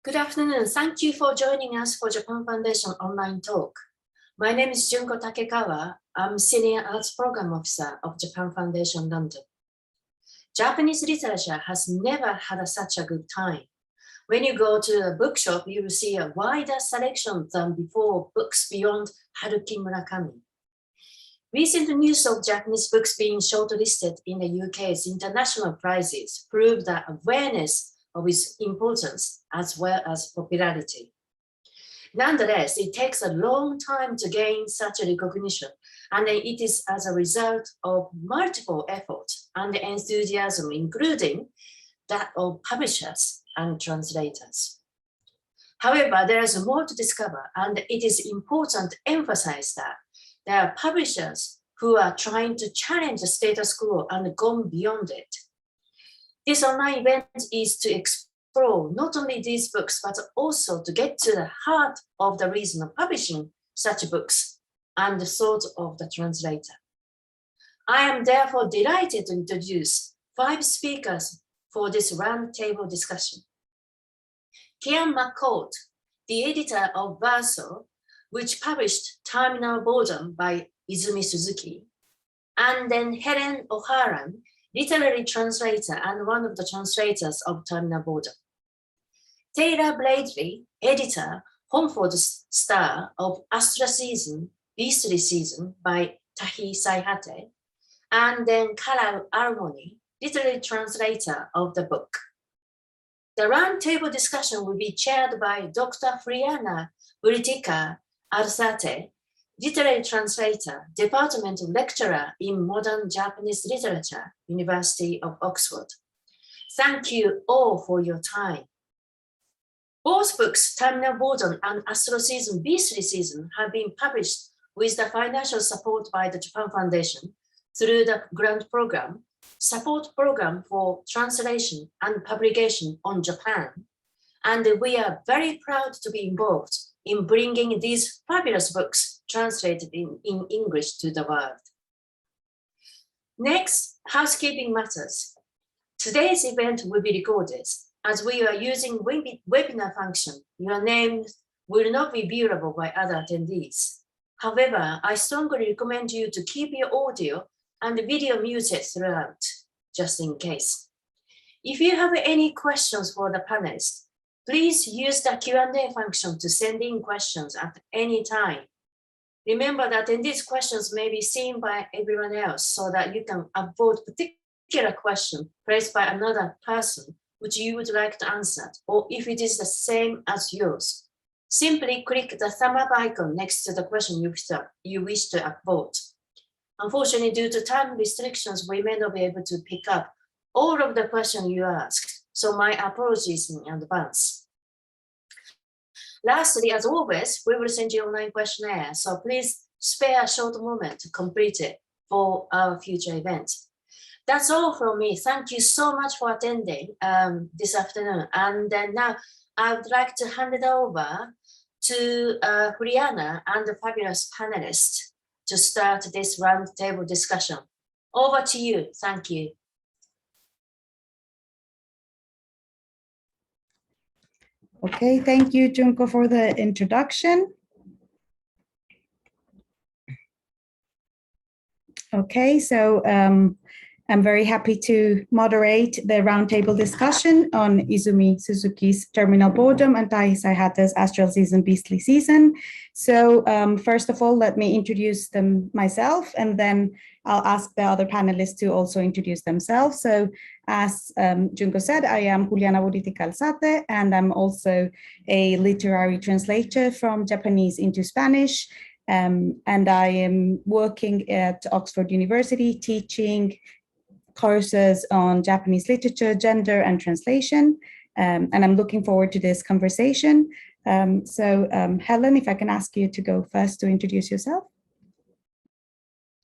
Good afternoon. Thank you for joining us for Japan Foundation online talk. My name is Junko Takekawa. I'm Senior Arts Program Officer of Japan Foundation London. Japanese literature has never had such a good time. When you go to a bookshop, you will see a wider selection than before books beyond Haruki Murakami. Recent news of Japanese books being shortlisted in the UK's international prizes prove the awareness of its importance as well as popularity. Nonetheless, it takes a long time to gain such a recognition, and it is as a result of multiple efforts and enthusiasm, including that of publishers and translators. However, there is more to discover, and it is important to emphasize that there are publishers who are trying to challenge the status quo and go beyond it. This online event is to explore not only these books, but also to get to the heart of the reason of publishing such books and the thought of the translator. I am therefore delighted to introduce 5 speakers for this roundtable discussion. Kian McCourt, the editor of Verso, which published Terminal Boredom by Izumi Suzuki, and then Helen O'Haran, literary translator and one of the translators of Terminal Boredom. Taylor Bradley, editor, Homeford star of Astral Season, Beastly Season by Tahi SAIHATE, and then Carol Armoni, literary translator of the book. The roundtable discussion will be chaired by Dr. Friana Buritika Alzate, literary translator, department lecturer in modern Japanese literature, University of Oxford. Thank you all for your time. Both books, Terminal Boredom and Astral Season, Beastly Season, have been published with the financial support by the Japan Foundation through the grant program, support program for translation and publication on Japan. And we are very proud to be involved in bringing these fabulous books translated in English to the world. Next, housekeeping matters. Today's event will be recorded. As we are using webinar function, your name will not be viewable by other attendees. However, I strongly recommend you to keep your audio and video muted throughout, just in case. If you have any questions for the panelists, please use the Q&A function to send in questions at any time. Remember that these questions may be seen by everyone else so that you can avoid particular question placed by another person which you would like to answer, or if it is the same as yours. Simply click the thumb up icon next to the question you wish to vote. Unfortunately, due to time restrictions, we may not be able to pick up all of the questions you asked, so my apologies in advance. Lastly, as always, we will send you an online questionnaire, so please spare a short moment to complete it for our future event. That's all from me. Thank you so much for attending this afternoon. And then now I would like to hand it over to Brianna and the fabulous panelists to start this roundtable discussion. Over to you. Thank you. Okay, thank you, Junko, for the introduction. Okay, so I'm very happy to moderate the roundtable discussion on Izumi Suzuki's Terminal Boredom and Tahi SAIHATE's Astral Season, Beastly Season. So first of all, let me introduce myself, and then I'll ask the other panelists to also introduce themselves. So as Junko said, I am Juliana Buritica-Alzate, and I'm also a literary translator from Japanese into Spanish. And I am working at Oxford University teaching courses on Japanese literature, gender, and translation. And I'm looking forward to this conversation. Helen, if I can ask you to go first to introduce yourself.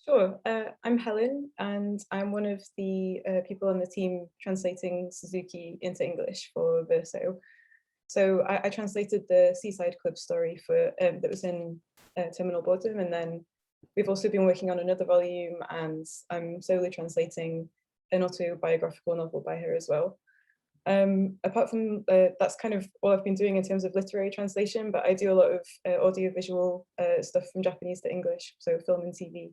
Sure, I'm Helen, and I'm one of the people on the team translating Suzuki into English for Verso. So I translated the Seaside Club story for that was in Terminal Boredom, and then we've also been working on another volume, and I'm solely translating an autobiographical novel by her as well. Apart from that's kind of all I've been doing in terms of literary translation, but I do a lot of audiovisual stuff from Japanese to English, so film and TV.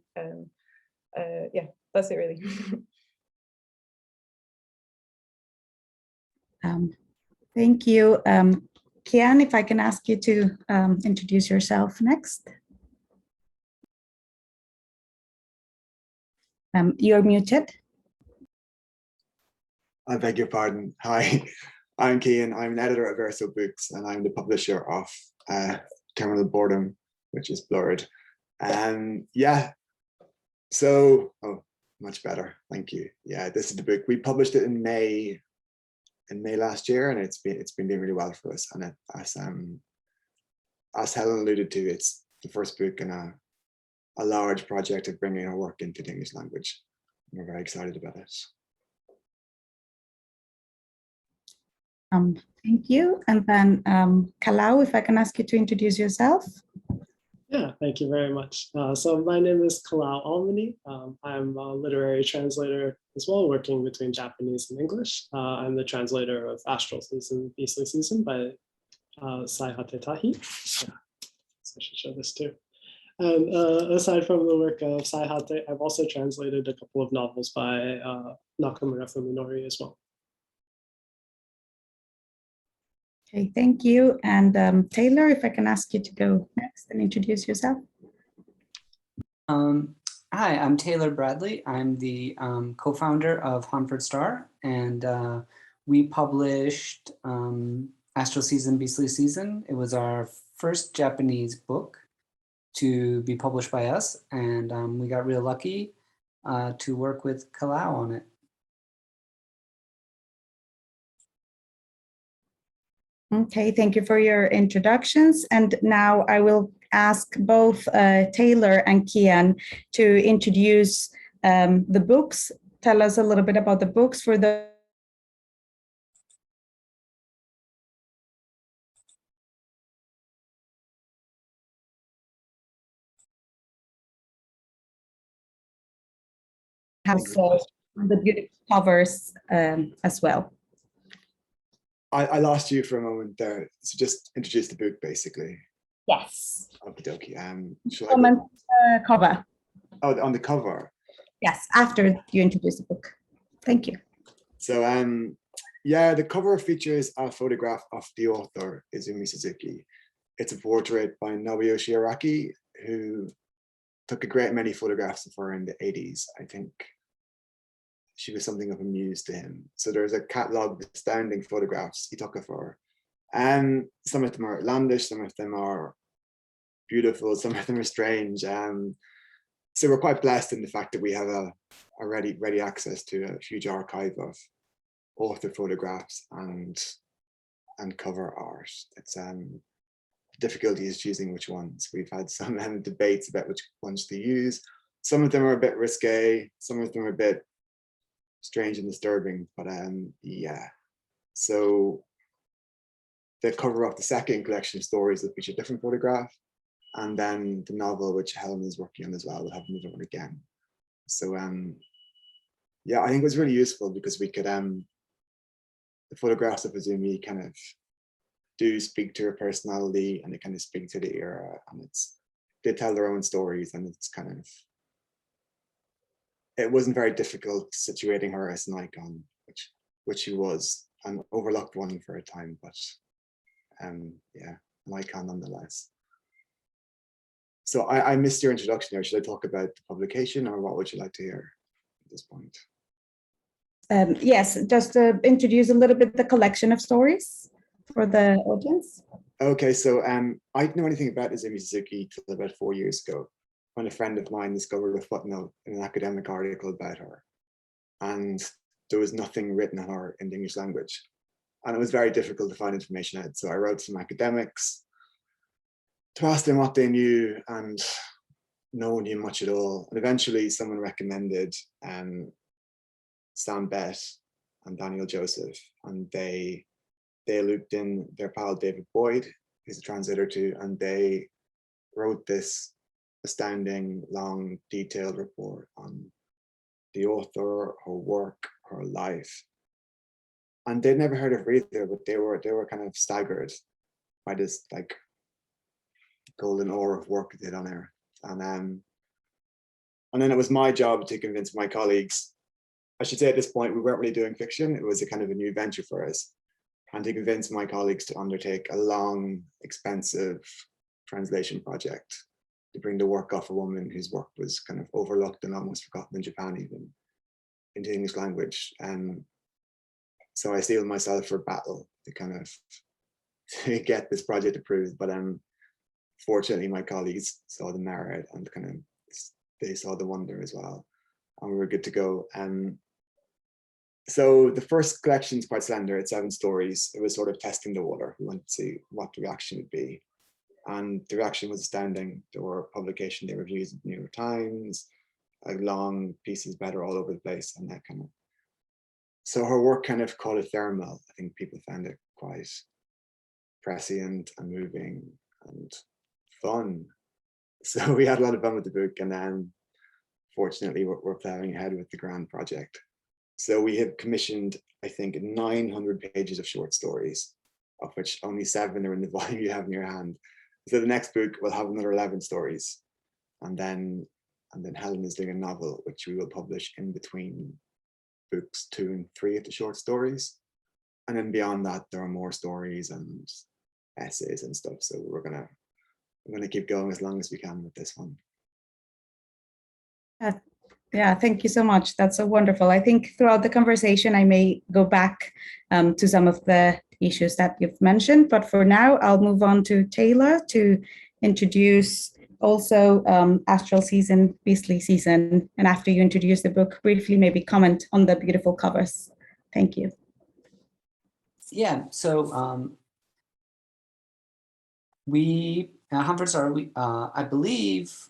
Yeah, that's it really. Thank you. Kian, if I can ask you to introduce yourself next. You're muted. I beg your pardon. Hi, I'm Kian. I'm an editor at Verso Books, and I'm the publisher of Terminal Boredom, which is blurred. Yeah, so, oh, much better. Thank you. Yeah, this is the book. We published it in May last year, and it's been doing really well for us. And it, as Helen alluded to, it's the first book in a large project of bringing our work into the English language. We're very excited about it. Thank you. And then Kalau, if I can ask you to introduce yourself. Yeah, thank you very much. So my name is Kalau Almani. I'm a literary translator as well, working between Japanese and English. I'm the translator of Astral Season, Beastly Season by SAIHATE Tahi. Yeah, so I should show this too. And aside from the work of SAIHATE, I've also translated a couple of novels by Nakamura Fuminori as well. Okay, thank you. And Taylor, if I can ask you to go next and introduce yourself. Hi, I'm Taylor Bradley. I'm the co-founder of Hanford Star, and we published Astral Season, Beastly Season. It was our first Japanese book to be published by us, and we got real lucky to work with Kalau on it. Okay, thank you for your introductions. And now I will ask both Taylor and Kian to introduce the books. Tell us a little bit about the books for the the beautiful covers as well. I lost you for a moment there. So just introduce the book, basically. Yes. Okie dokie. Comment cover. Oh, on the cover. Yes, after you introduce the book. Thank you. So yeah, the cover features a photograph of the author, Izumi Suzuki. It's a portrait by Nobuyoshi Araki, who took a great many photographs of her in the 80s. I think she was something of a muse to him. So there's a catalogue of astounding photographs he took of her. And some of them are outlandish, some of them are beautiful, some of them are strange. So we're quite blessed in the fact that we have a ready access to a huge archive of author photographs and cover art. It's the difficulty is choosing which ones. We've had some debates about which ones to use. Some of them are a bit risque, some of them are a bit strange and disturbing, but yeah. So the cover of the second collection of stories will feature a different photograph, and then the novel, which Helen is working on as well, will have another one again. So yeah, I think it was really useful because we could the photographs of Izumi kind of do speak to her personality, and they kind of speak to the era, and they tell their own stories, and it's kind of, it wasn't very difficult situating her as an icon, which she was, an overlooked one for a time, but yeah, an icon nonetheless. So I missed your introduction here. Should I talk about the publication, or what would you like to hear at this point? Yes, just to introduce a little bit the collection of stories for the audience. Okay, so I didn't know anything about Izumi Suzuki till about 4 years ago, when a friend of mine discovered a footnote in an academic article about her, and there was nothing written on her in the English language, and it was very difficult to find information out. So I wrote some academics to ask them what they knew, and no one knew much at all. And eventually someone recommended Sam Bett and Daniel Joseph, and they looped in their pal David Boyd, who's a translator too, and they wrote this astounding, long, detailed report on the author, her work, her life. and they'd never heard of her either, but they were kind of staggered by this like golden aura of work they did on her. And then it was my job to convince my colleagues. I should say at this point, we weren't really doing fiction. It was a kind of a new venture for us. And to convince my colleagues to undertake a long, expensive translation project to bring the work of a woman whose work was kind of overlooked and almost forgotten in Japan, even into English language. So I steeled myself for battle to kind of to get this project approved. But fortunately, my colleagues saw the merit and kind of they saw the wonder as well, and we were good to go. So the first collection is quite slender. It's 7 stories. It was sort of testing the water. We wanted to see what the reaction would be. And the reaction was astounding. There were publication day reviews in the New York Times, like long pieces better all over the place. And that kind of, so her work kind of caught a thermal. I think people found it quite prescient and moving and fun. So we had a lot of fun with the book. And then fortunately, we're plowing ahead with the grand project. So we have commissioned, I think, 900 pages of short stories, of which only 7 are in the volume you have in your hand. So the next book will have another 11 stories. And then Helen is doing a novel, which we will publish in between books 2 and 3 of the short stories. And then beyond that, there are more stories and essays and stuff. So we're gonna keep going as long as we can with this one. Yeah, thank you so much. That's so wonderful. I think throughout the conversation, I may go back to some of the issues that you've mentioned, but for now, I'll move on to Taylor to introduce also Astral Season, Beastly Season. And after you introduce the book, briefly maybe comment on the beautiful covers. Thank you. Yeah, so Humphrey Star, I believe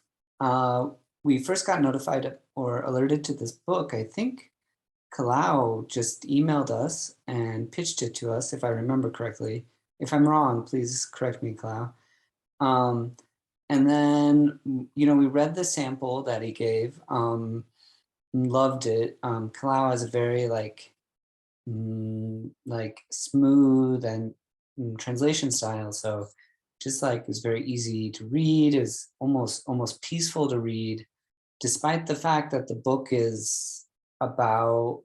we first got notified or alerted to this book. I think Kalau just emailed us and pitched it to us, if I remember correctly. If I'm wrong, please correct me, Kalau. And then, we read the sample that he gave, loved it. Kalau has a very smooth and translation style. So just it's very easy to read, is almost peaceful to read, despite the fact that the book is about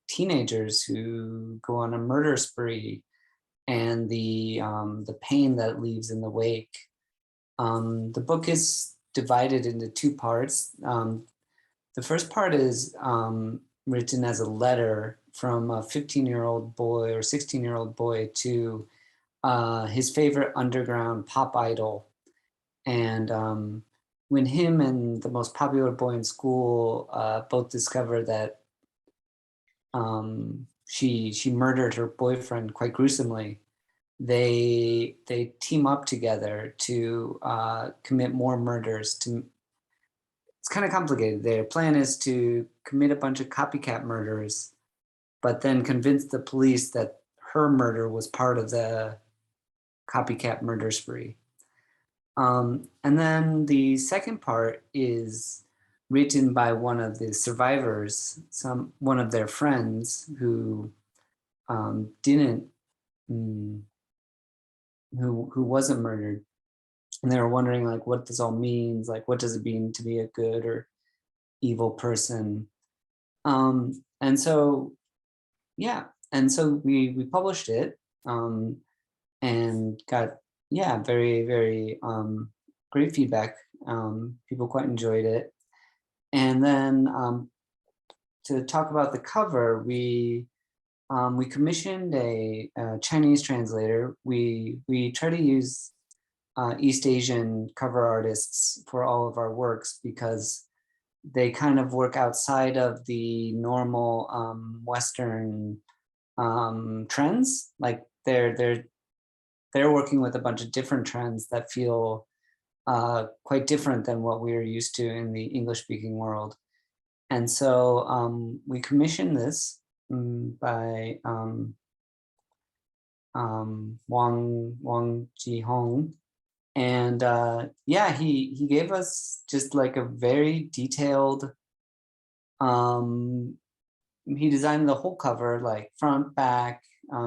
teenagers who go on a murder spree and the pain that it leaves in the wake. The book is divided into 2 parts. The first part is written as a letter from a 15-year-old boy or 16-year-old boy to his favorite underground pop idol. And when him and the most popular boy in school both discover that she murdered her boyfriend quite gruesomely, they team up together to commit more murders. It's kind of complicated. Their plan is to commit a bunch of copycat murders, but then convince the police that her murder was part of the copycat murder spree. And then the second part is written by one of the survivors, one of their friends who who wasn't murdered. And they were wondering what this all means, what does it mean to be a good or evil person? And so we published it and got very, very great feedback. People quite enjoyed it. And then to talk about the cover, we commissioned a Chinese translator. We try to use East Asian cover artists for all of our works because they kind of work outside of the normal Western trends. They're working with a bunch of different trends that feel quite different than what we're used to in the English-speaking world. And so we commissioned this by Wang Jihong. And he gave us just a very detailed he designed the whole cover, like front, back.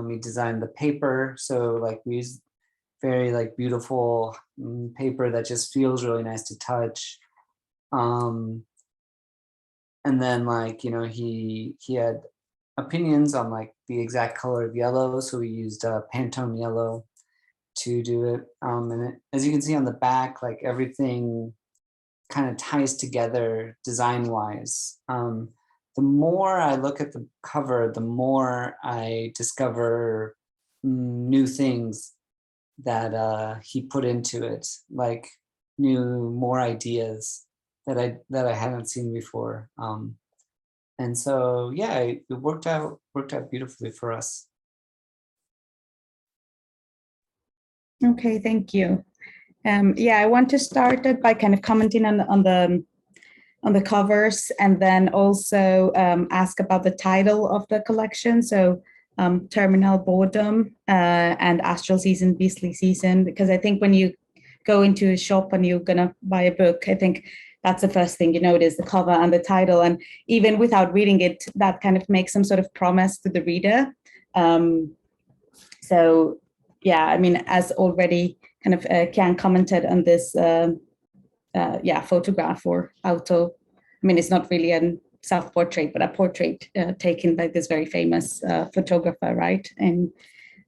He designed the paper, so like we used very like beautiful paper that just feels really nice to touch. And then like, you know, he had opinions on like the exact color of yellow, so we used Pantone yellow to do it. And as you can see on the back, like everything kind of ties together design wise. The more I look at the cover, the more I discover new things that he put into it, like more ideas that I hadn't seen before. And so yeah, it worked out beautifully for us. Okay, thank you. Yeah, I want to start it by kind of commenting on the covers, and then also ask about the title of the collection. So Terminal Boredom and Astral Season, Beastly Season, because I think when you go into a shop and you're gonna buy a book, I think that's the first thing you notice, the cover and the title. And even without reading it, that kind of makes some sort of promise to the reader. So yeah, I mean, as already kind of Kian commented on this photograph or auto. I mean, it's not really a self-portrait, but a portrait taken by this very famous photographer, right? And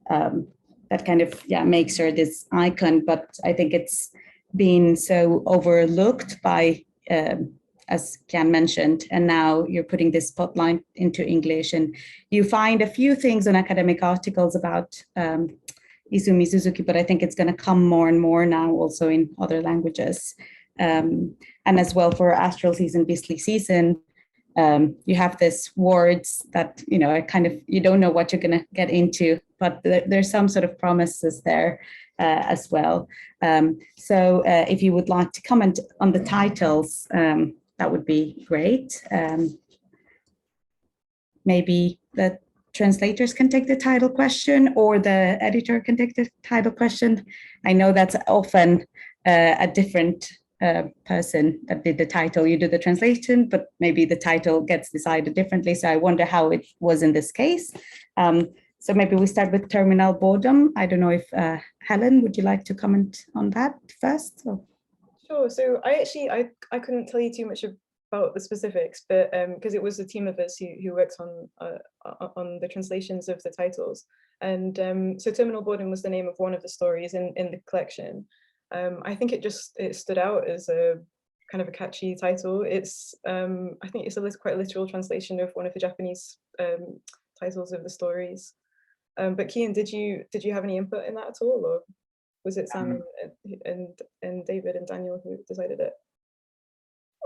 that kind of makes her this icon. But I think it's been so overlooked by, as Kian mentioned, and now you're putting this spotlight into English, and you find a few things on academic articles about Izumi Suzuki, but I think it's going to come more and more now also in other languages. And as well for Astral Season, Beastly Season, you have this words that, you know, kind of, you don't know what you're going to get into, but there's some sort of promises there as well. So if you would like to comment on the titles, that would be great. Maybe the translators can take the title question, or the editor can take the title question. I know that's often a different person that did the title. You do the translation, but maybe the title gets decided differently. So I wonder how it was in this case. So maybe we start with Terminal Boredom. I don't know if Helen, would you like to comment on that first? Or? Sure. So I couldn't tell you too much about the specifics, but because it was a team of us who worked on the translations of the titles. And so Terminal Boredom was the name of one of the stories in the collection. I think it stood out as a kind of a catchy title. It's I think it's quite a literal translation of one of the Japanese titles of the stories. But Kian, did you have any input in that at all, or was it Sam and David and Daniel who decided it?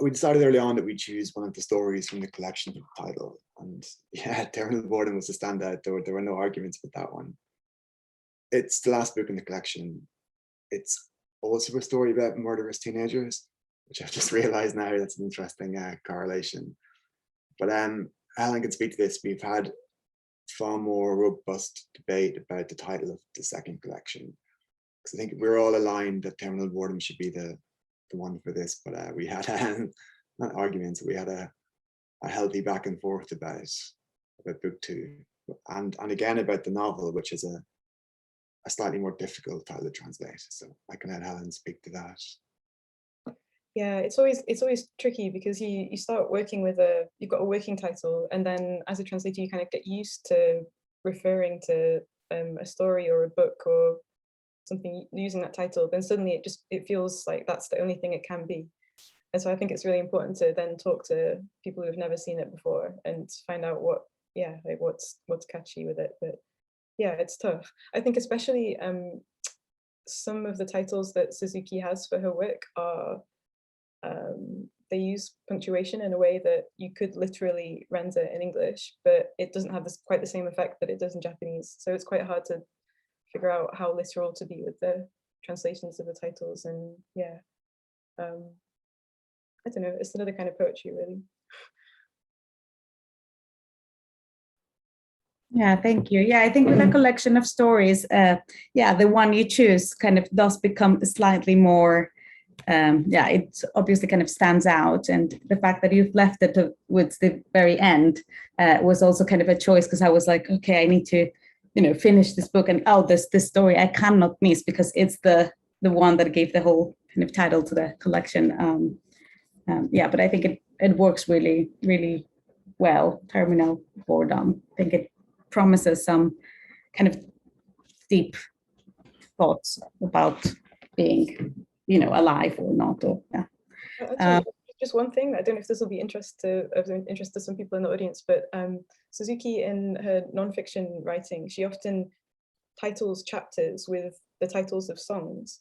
We decided early on that we'd choose one of the stories from the collection for the title, and yeah, Terminal Boredom was the standout. There were no arguments with that one. It's the last book in the collection. It's also a story about murderous teenagers, which I've just realized now. That's an interesting correlation. But Helen can speak to this. We've had far more robust debate about the title of the second collection, because I think we're all aligned that Terminal Boredom should be the one for this. But we had not arguments. We had a healthy back and forth about book two, and again about the novel, which is a slightly more difficult title to translate. So I can let Helen speak to that. Yeah, it's always tricky, because you start working with you've got a working title, and then as a translator you kind of get used to referring to a story or a book or something using that title. Then suddenly it feels like that's the only thing it can be. And so I think it's really important to then talk to people who've never seen it before and find out what's catchy with it. But yeah, it's tough. I think especially some of the titles that Suzuki has for her work are they use punctuation in a way that you could literally render in English, but it doesn't have quite the same effect that it does in Japanese. So it's quite hard to figure out how literal to be with the translations of the titles. And yeah, I don't know, it's another kind of poetry, really. Yeah, thank you. Yeah, I think with a collection of stories, the one you choose kind of does become slightly more yeah, it obviously kind of stands out. And the fact that you've left it towards the very end was also kind of a choice, because I was like, okay, I need to, finish this book, and this story I cannot miss because it's the one that gave the whole kind of title to the collection. Yeah, but I think it works really, really well. Terminal Boredom. I think it promises some kind of deep thoughts about being, alive or not. Or yeah. Actually, just one thing. I don't know if this will be of interest to some people in the audience, but Suzuki, in her nonfiction writing, she often titles chapters with the titles of songs,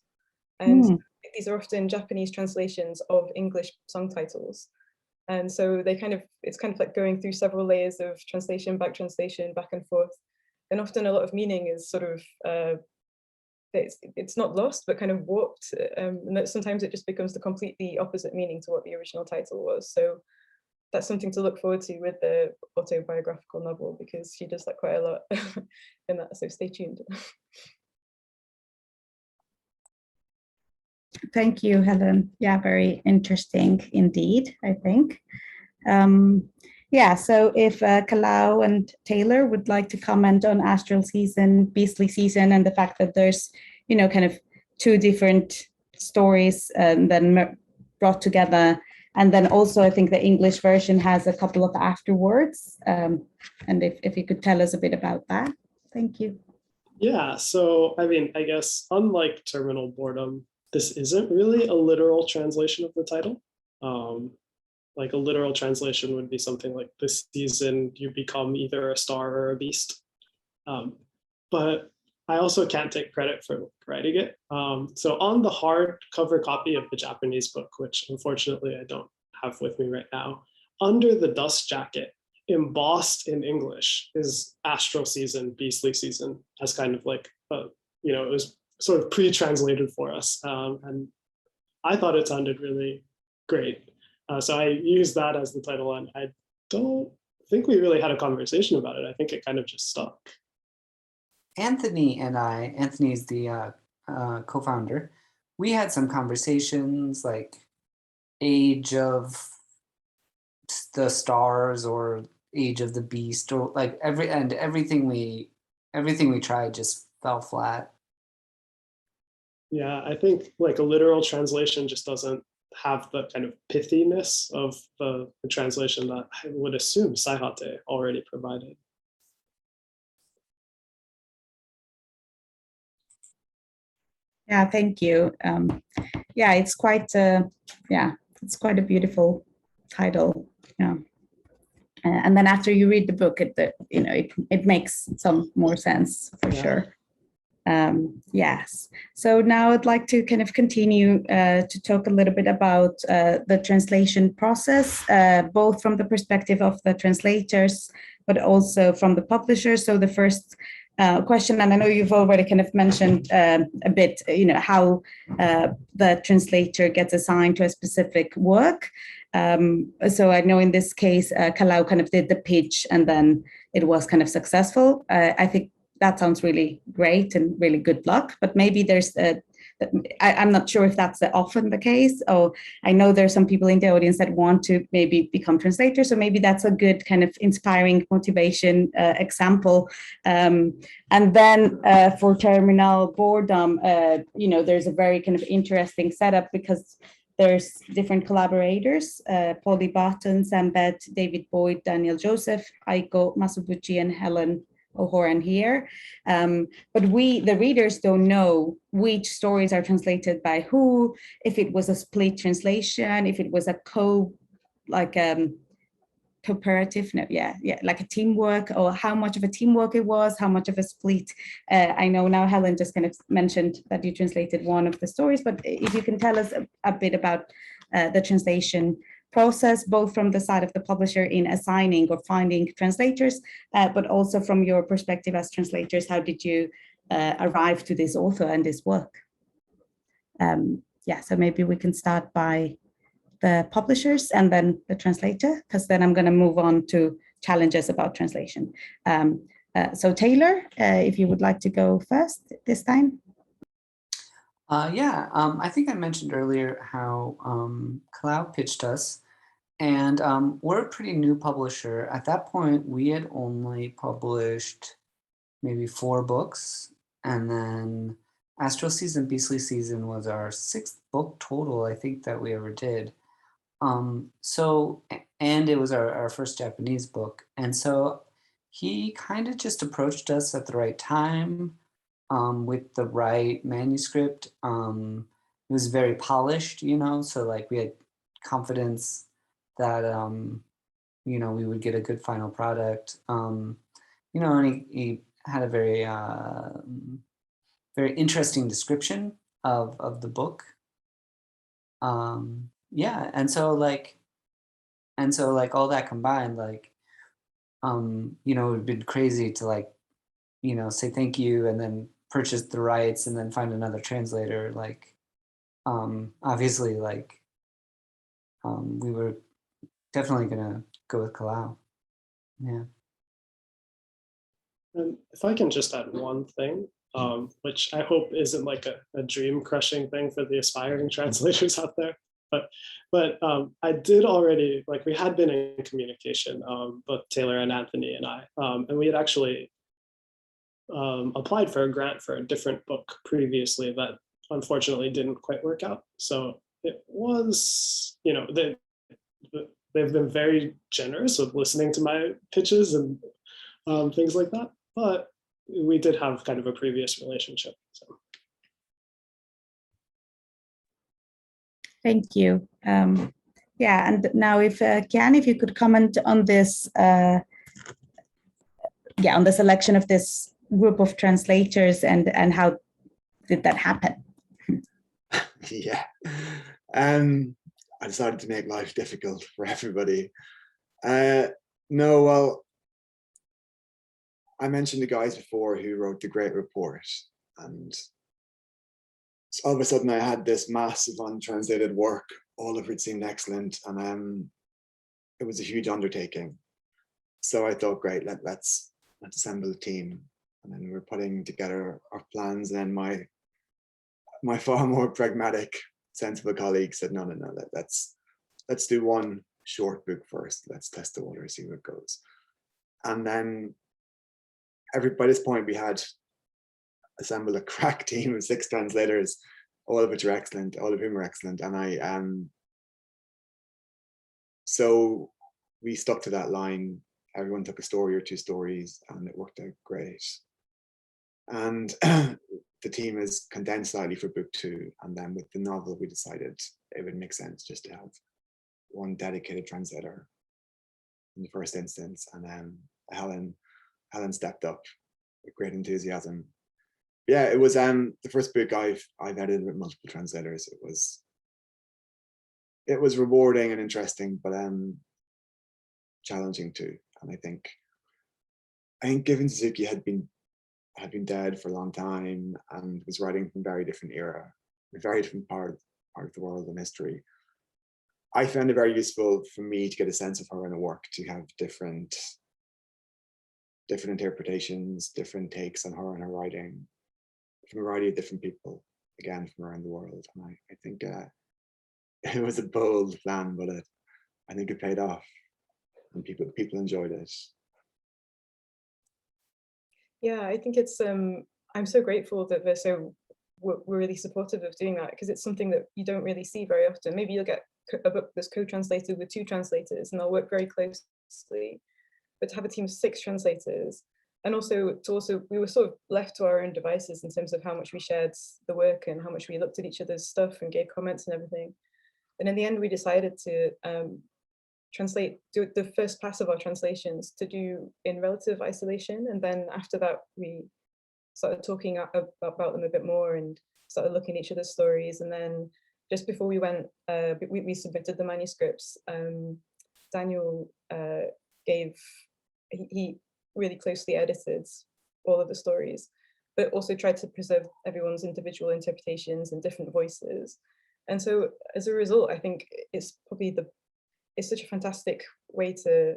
and these are often Japanese translations of English song titles. And so it's kind of like going through several layers of translation, back and forth. And often a lot of meaning is sort of, it's not lost, but kind of warped. And that sometimes it just becomes the completely opposite meaning to what the original title was. So that's something to look forward to with the autobiographical novel, because she does that quite a lot in that, so stay tuned. Thank you, Helen. Yeah, very interesting indeed, I think. Yeah, so if Kalau and Taylor would like to comment on Astral season, Beastly season, and the fact that there's, kind of two different stories and then brought together. And then also, I think the English version has a couple of afterwords. And if you could tell us a bit about that. Thank you. Yeah, so I mean, I guess unlike Terminal Boredom, this isn't really a literal translation of the title. Like a literal translation would be something like, this season you become either a star or a beast. But I also can't take credit for writing it. So on the hardcover copy of the Japanese book, which unfortunately I don't have with me right now, under the dust jacket, embossed in English, is Astral season, Beastly season, as kind of like, it was sort of pre-translated for us. And I thought it sounded really great. So I used that as the title, and I don't think we really had a conversation about it. I think it kind of just stuck. Anthony and I, Anthony's the co-founder, we had some conversations like Age of the Stars or Age of the Beast, or like everything we tried just fell flat. Yeah, I think like a literal translation just doesn't have the kind of pithiness of the translation that I would assume SAIHATE already provided. Yeah, thank you. Yeah, it's quite it's quite a beautiful title. Yeah. And then after you read the book, it makes some more sense for sure. Yes. So now I'd like to kind of continue to talk a little bit about the translation process, both from the perspective of the translators, but also from the publishers. So the first question, and I know you've already kind of mentioned a bit, how the translator gets assigned to a specific work. So I know in this case, Kalau kind of did the pitch, and then it was kind of successful. I think that sounds really great and really good luck, but maybe there's I'm not sure if that's often the case. Or I know there's some people in the audience that want to maybe become translators, so maybe that's a good kind of inspiring motivation example. And then for Terminal Boredom, there's a very kind of interesting setup, because there's different collaborators, Polly Barton, Sam Bett, David Boyd, Daniel Joseph, Aiko Masubuchi, and Helen O'Horan here. But the readers don't know which stories are translated by who, if it was a split translation, if it was a cooperative, like a teamwork, or how much of a teamwork it was, how much of a split. I know now Helen just kind of mentioned that you translated one of the stories, but if you can tell us a bit about the translation process, both from the side of the publisher in assigning or finding translators, but also from your perspective as translators, how did you arrive to this author and this work? So maybe we can start by the publishers and then the translator, because then I'm going to move on to challenges about translation. So Taylor, if you would like to go first this time. Yeah, I think I mentioned earlier how Cloud pitched us, and we're a pretty new publisher. At that point, we had only published maybe 4 books, and then Astral Season, Beastly Season was our 6th book total, I think, that we ever did. And it was our first Japanese book. And so he kind of just approached us at the right time with the right manuscript. It was very polished, you know, so like we had confidence that, you know, we would get a good final product. You know, and he had a very, very interesting description of the book. Yeah, and so like all that combined, like, you know, it would have been crazy to like, you know, say thank you and then purchase the rights and then find another translator. Like, obviously, like, we were definitely gonna go with Kalau. Yeah. And if I can just add one thing, which I hope isn't like a dream crushing thing for the aspiring translators out there, but I did already, like we had been in communication, both Taylor and Anthony and I, and we had actually applied for a grant for a different book previously that unfortunately didn't quite work out. So it was, you know, they've been very generous with listening to my pitches and things like that. But we did have kind of a previous relationship. So. Thank you. Yeah, and now if Kian, if you could comment on this, yeah, on the selection of this group of translators and how did that happen? Yeah, I decided to make life difficult for everybody. No, well, I mentioned the guys before who wrote the great report, and so all of a sudden I had this massive untranslated work, all of it seemed excellent, and it was a huge undertaking. So I thought, great, let's assemble a team, and then we're putting together our plans. And then my far more pragmatic, sensible colleague said, no, let's do one short book first. Let's test the water, see where it goes. And then by this point we had assembled a crack team of 6 translators, all of which are excellent, all of whom are excellent. And so we stuck to that line. Everyone took a story or 2 stories, and it worked out great. And the team is condensed slightly for book 2, and then with the novel we decided it would make sense just to have one dedicated translator in the first instance, and then Helen stepped up with great enthusiasm. Yeah, it was the first book I've edited with multiple translators. It was rewarding and interesting, but challenging too. And I think given Suzuki had been dead for a long time and was writing from a very different era, a very different part of the world and history, I found it very useful for me to get a sense of her in her work, to have different interpretations, different takes on her and her writing from a variety of different people, again, from around the world. And I think it was a bold plan, but I think it paid off, and people enjoyed it. Yeah, I think it's I'm so grateful that we're really supportive of doing that, because it's something that you don't really see very often. Maybe you'll get a book that's co-translated with 2 translators and they'll work very closely, but to have a team of 6 translators, and also we were sort of left to our own devices in terms of how much we shared the work and how much we looked at each other's stuff and gave comments and everything. And in the end we decided to do the first pass of our translations to do in relative isolation, and then after that we started talking about them a bit more and started looking at each other's stories. And then just before we went, we submitted the manuscripts. Daniel he really closely edited all of the stories, but also tried to preserve everyone's individual interpretations and different voices. And so as a result, I think it's probably it's such a fantastic way to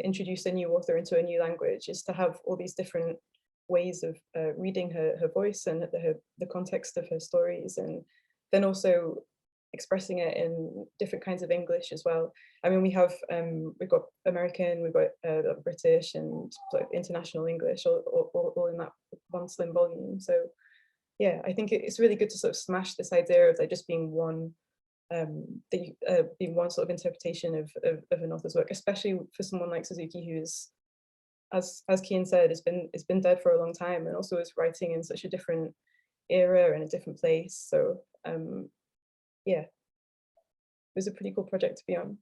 introduce a new author into a new language, is to have all these different ways of reading her voice and the context of her stories, and then also expressing it in different kinds of English as well. I mean, we've got American, we've got British, and sort of international English all in that one slim volume. So yeah, I think it's really good to sort of smash this idea of there just being one being one sort of interpretation of an author's work, especially for someone like Suzuki, who's, as Kian said, has been dead for a long time, and also is writing in such a different era and a different place. So yeah, it was a pretty cool project to be on.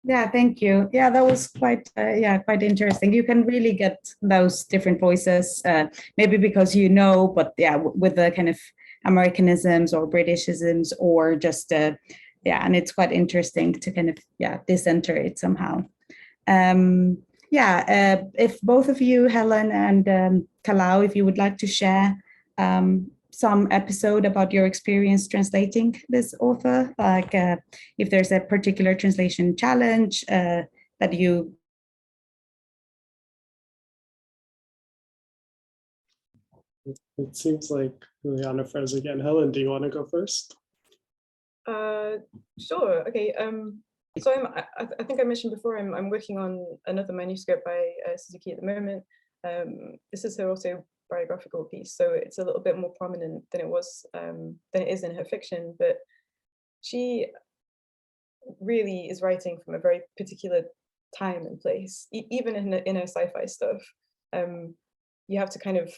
Yeah, thank you. Yeah, that was quite interesting. You can really get those different voices, maybe because you know, but yeah, with the kind of Americanisms or Britishisms, or just yeah, and it's quite interesting to kind of decenter it somehow. If both of you, Helen and Kalau, if you would like to share some episode about your experience translating this author, like if there's a particular translation challenge that you. It seems like Juliana froze again. Helen, do you want to go first? Sure. Okay. So I think I mentioned before, I'm working on another manuscript by Suzuki at the moment. This is her autobiographical piece, so it's a little bit more prominent than it is in her fiction. But she really is writing from a very particular time and place, even in her sci-fi stuff. You have to kind of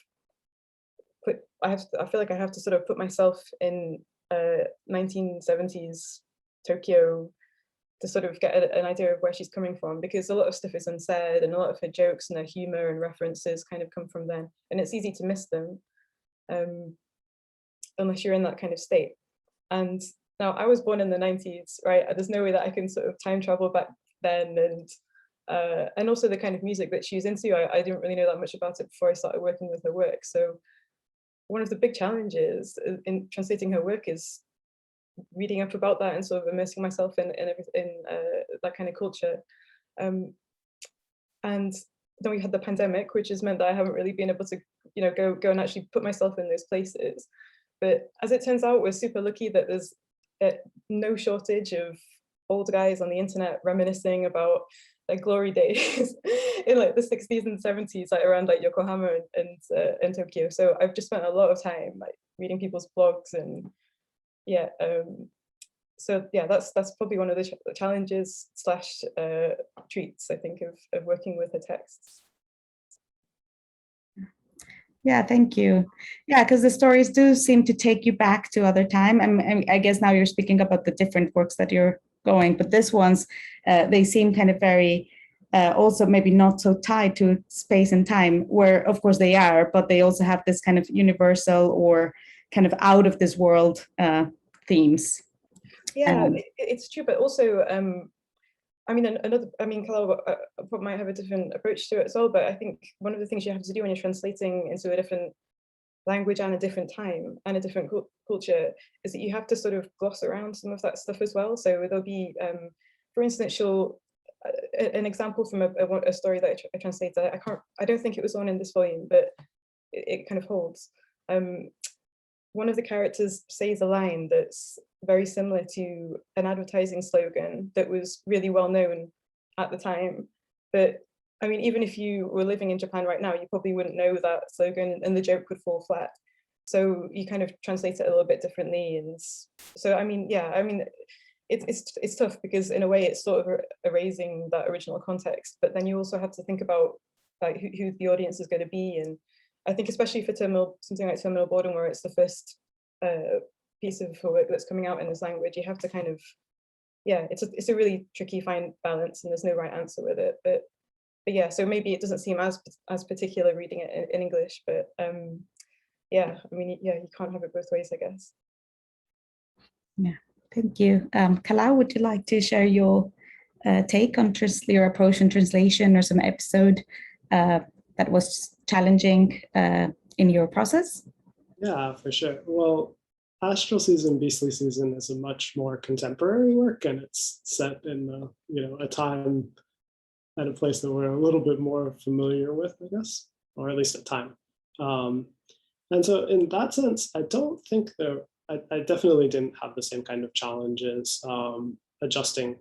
I feel like I have to sort of put myself in 1970s Tokyo to sort of get an idea of where she's coming from, because a lot of stuff is unsaid and a lot of her jokes and her humor and references kind of come from then, and it's easy to miss them unless you're in that kind of state. And now I was born in the 90s, right? There's no way that I can sort of time travel back then, and also the kind of music that she was into, I didn't really know that much about it before I started working with her work. So one of the big challenges in translating her work is reading up about that and sort of immersing myself in that kind of culture. And then we had the pandemic, which has meant that I haven't really been able to, go and actually put myself in those places. But as it turns out, we're super lucky that there's no shortage of old guys on the internet reminiscing about like glory days in like the 60s and 70s, like around like Yokohama and Tokyo. So I've just spent a lot of time like reading people's blogs, and yeah, so yeah, that's probably one of the challenges / treats, I think, of working with the texts. Yeah, thank you. Yeah, because the stories do seem to take you back to other time. And I guess now you're speaking about the different works that you're going, but this ones, they seem kind of very, also maybe not so tied to space and time, where of course they are, but they also have this kind of universal or kind of out of this world themes. Yeah, it's true, but also, Kalau might have a different approach to it as well, but I think one of the things you have to do when you're translating into a different language and a different time and a different culture is that you have to sort of gloss around some of that stuff as well. So there'll be, for instance, an example from a story that I translated, I don't think it was on in this volume, but it kind of holds. One of the characters says a line that's very similar to an advertising slogan that was really well known at the time. But I mean, even if you were living in Japan right now, you probably wouldn't know that slogan and the joke would fall flat. So you kind of translate it a little bit differently. And so, it's tough because in a way it's sort of erasing that original context, but then you also have to think about like who the audience is going to be. And I think especially for something like Terminal Boredom, where it's the first piece of work that's coming out in this language, you have to kind of, it's a really tricky fine balance, and there's no right answer with it. But yeah, so maybe it doesn't seem as particular reading it in English, but you can't have it both ways, I guess. Yeah, thank you. Kalau, would you like to share your take on your approach in translation, or some episode that was challenging in your process? Yeah, for sure. Well, Astral Season, Beastly Season is a much more contemporary work, and it's set in a time at a place that we're a little bit more familiar with, I guess, or at least at time. And so in that sense, I don't think I definitely didn't have the same kind of challenges adjusting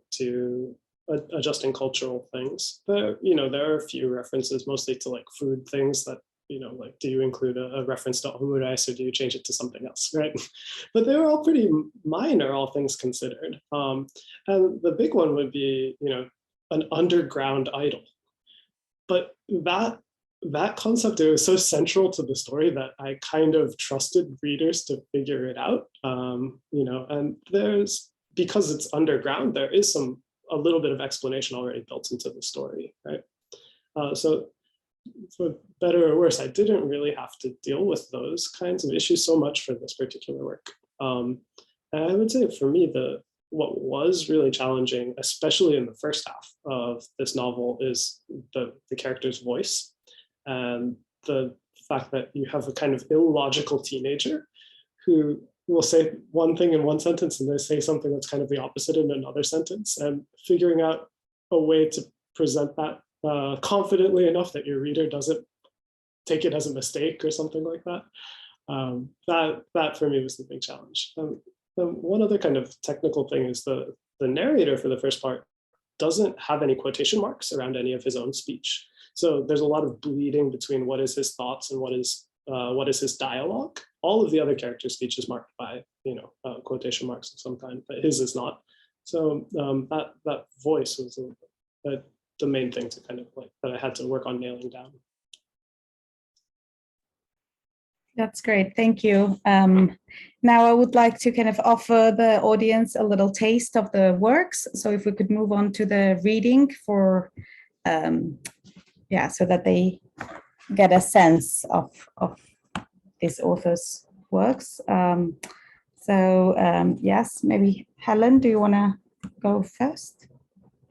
cultural things. There are a few references, mostly to like food things that, like, do you include a reference to omurice or do you change it to something else, right? But they were all pretty minor, all things considered. And the big one would be, an underground idol. But that concept, it was so central to the story that I kind of trusted readers to figure it out. And because it's underground, there is a little bit of explanation already built into the story, right? So for better or worse, I didn't really have to deal with those kinds of issues so much for this particular work. And I would say for me, what was really challenging, especially in the first half of this novel, is the character's voice, and the fact that you have a kind of illogical teenager who will say one thing in one sentence and they say something that's kind of the opposite in another sentence, and figuring out a way to present that confidently enough that your reader doesn't take it as a mistake or something like that. That for me was the big challenge. One other kind of technical thing is the narrator for the first part doesn't have any quotation marks around any of his own speech. So there's a lot of bleeding between what is his thoughts and what is his dialogue. All of the other characters' speech is marked by quotation marks of some kind, but his is not. So that voice was the main thing to kind of like that I had to work on nailing down. That's great, thank you. Now I would like to kind of offer the audience a little taste of the works. So if we could move on to the reading for, so that they get a sense of this author's works. Yes, maybe Helen, do you want to go first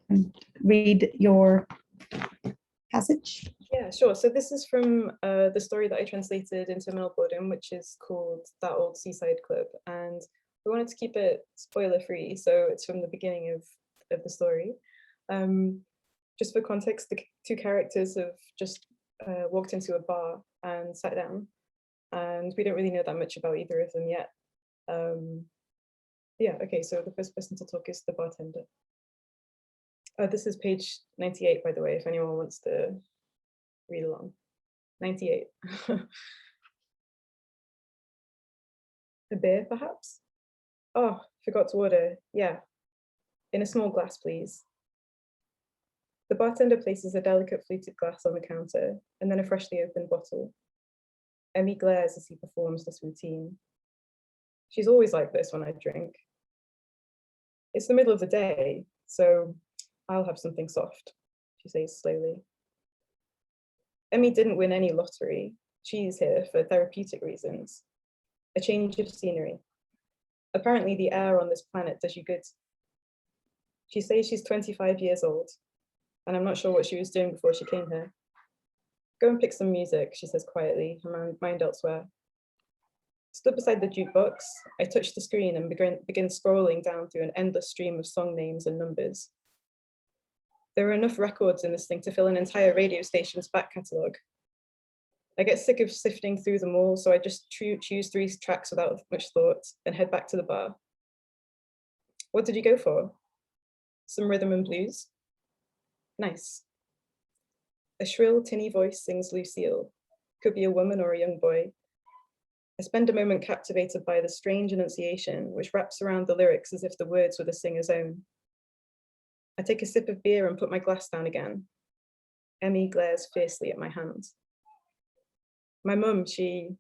and read your passage? Yeah, sure. So this is from the story that I translated into Boredom, which is called That Old Seaside Club. And we wanted to keep it spoiler free, so it's from the beginning of the story. Just for context, the two characters have just walked into a bar and sat down, and we don't really know that much about either of them yet. Okay, so the first person to talk is the bartender. This is page 98, by the way, if anyone wants to read along. 98. A beer, perhaps? Oh, forgot to order. Yeah. In a small glass, please. The bartender places a delicate fluted glass on the counter and then a freshly opened bottle. Emmy glares as he performs this routine. She's always like this when I drink. It's the middle of the day, so I'll have something soft, she says slowly. Emmy didn't win any lottery. She's here for therapeutic reasons. A change of scenery. Apparently the air on this planet does you good. She says she's 25 years old, and I'm not sure what she was doing before she came here. Go and pick some music, she says quietly, her mind elsewhere. Stood beside the jukebox, I touch the screen and begin scrolling down through an endless stream of song names and numbers. There are enough records in this thing to fill an entire radio station's back catalogue. I get sick of sifting through them all, so I just choose 3 tracks without much thought and head back to the bar. What did you go for? Some rhythm and blues? Nice. A shrill, tinny voice sings Lucille. Could be a woman or a young boy. I spend a moment captivated by the strange enunciation, which wraps around the lyrics as if the words were the singer's own. I take a sip of beer and put my glass down again. Emmy glares fiercely at my hands. My mum, I'm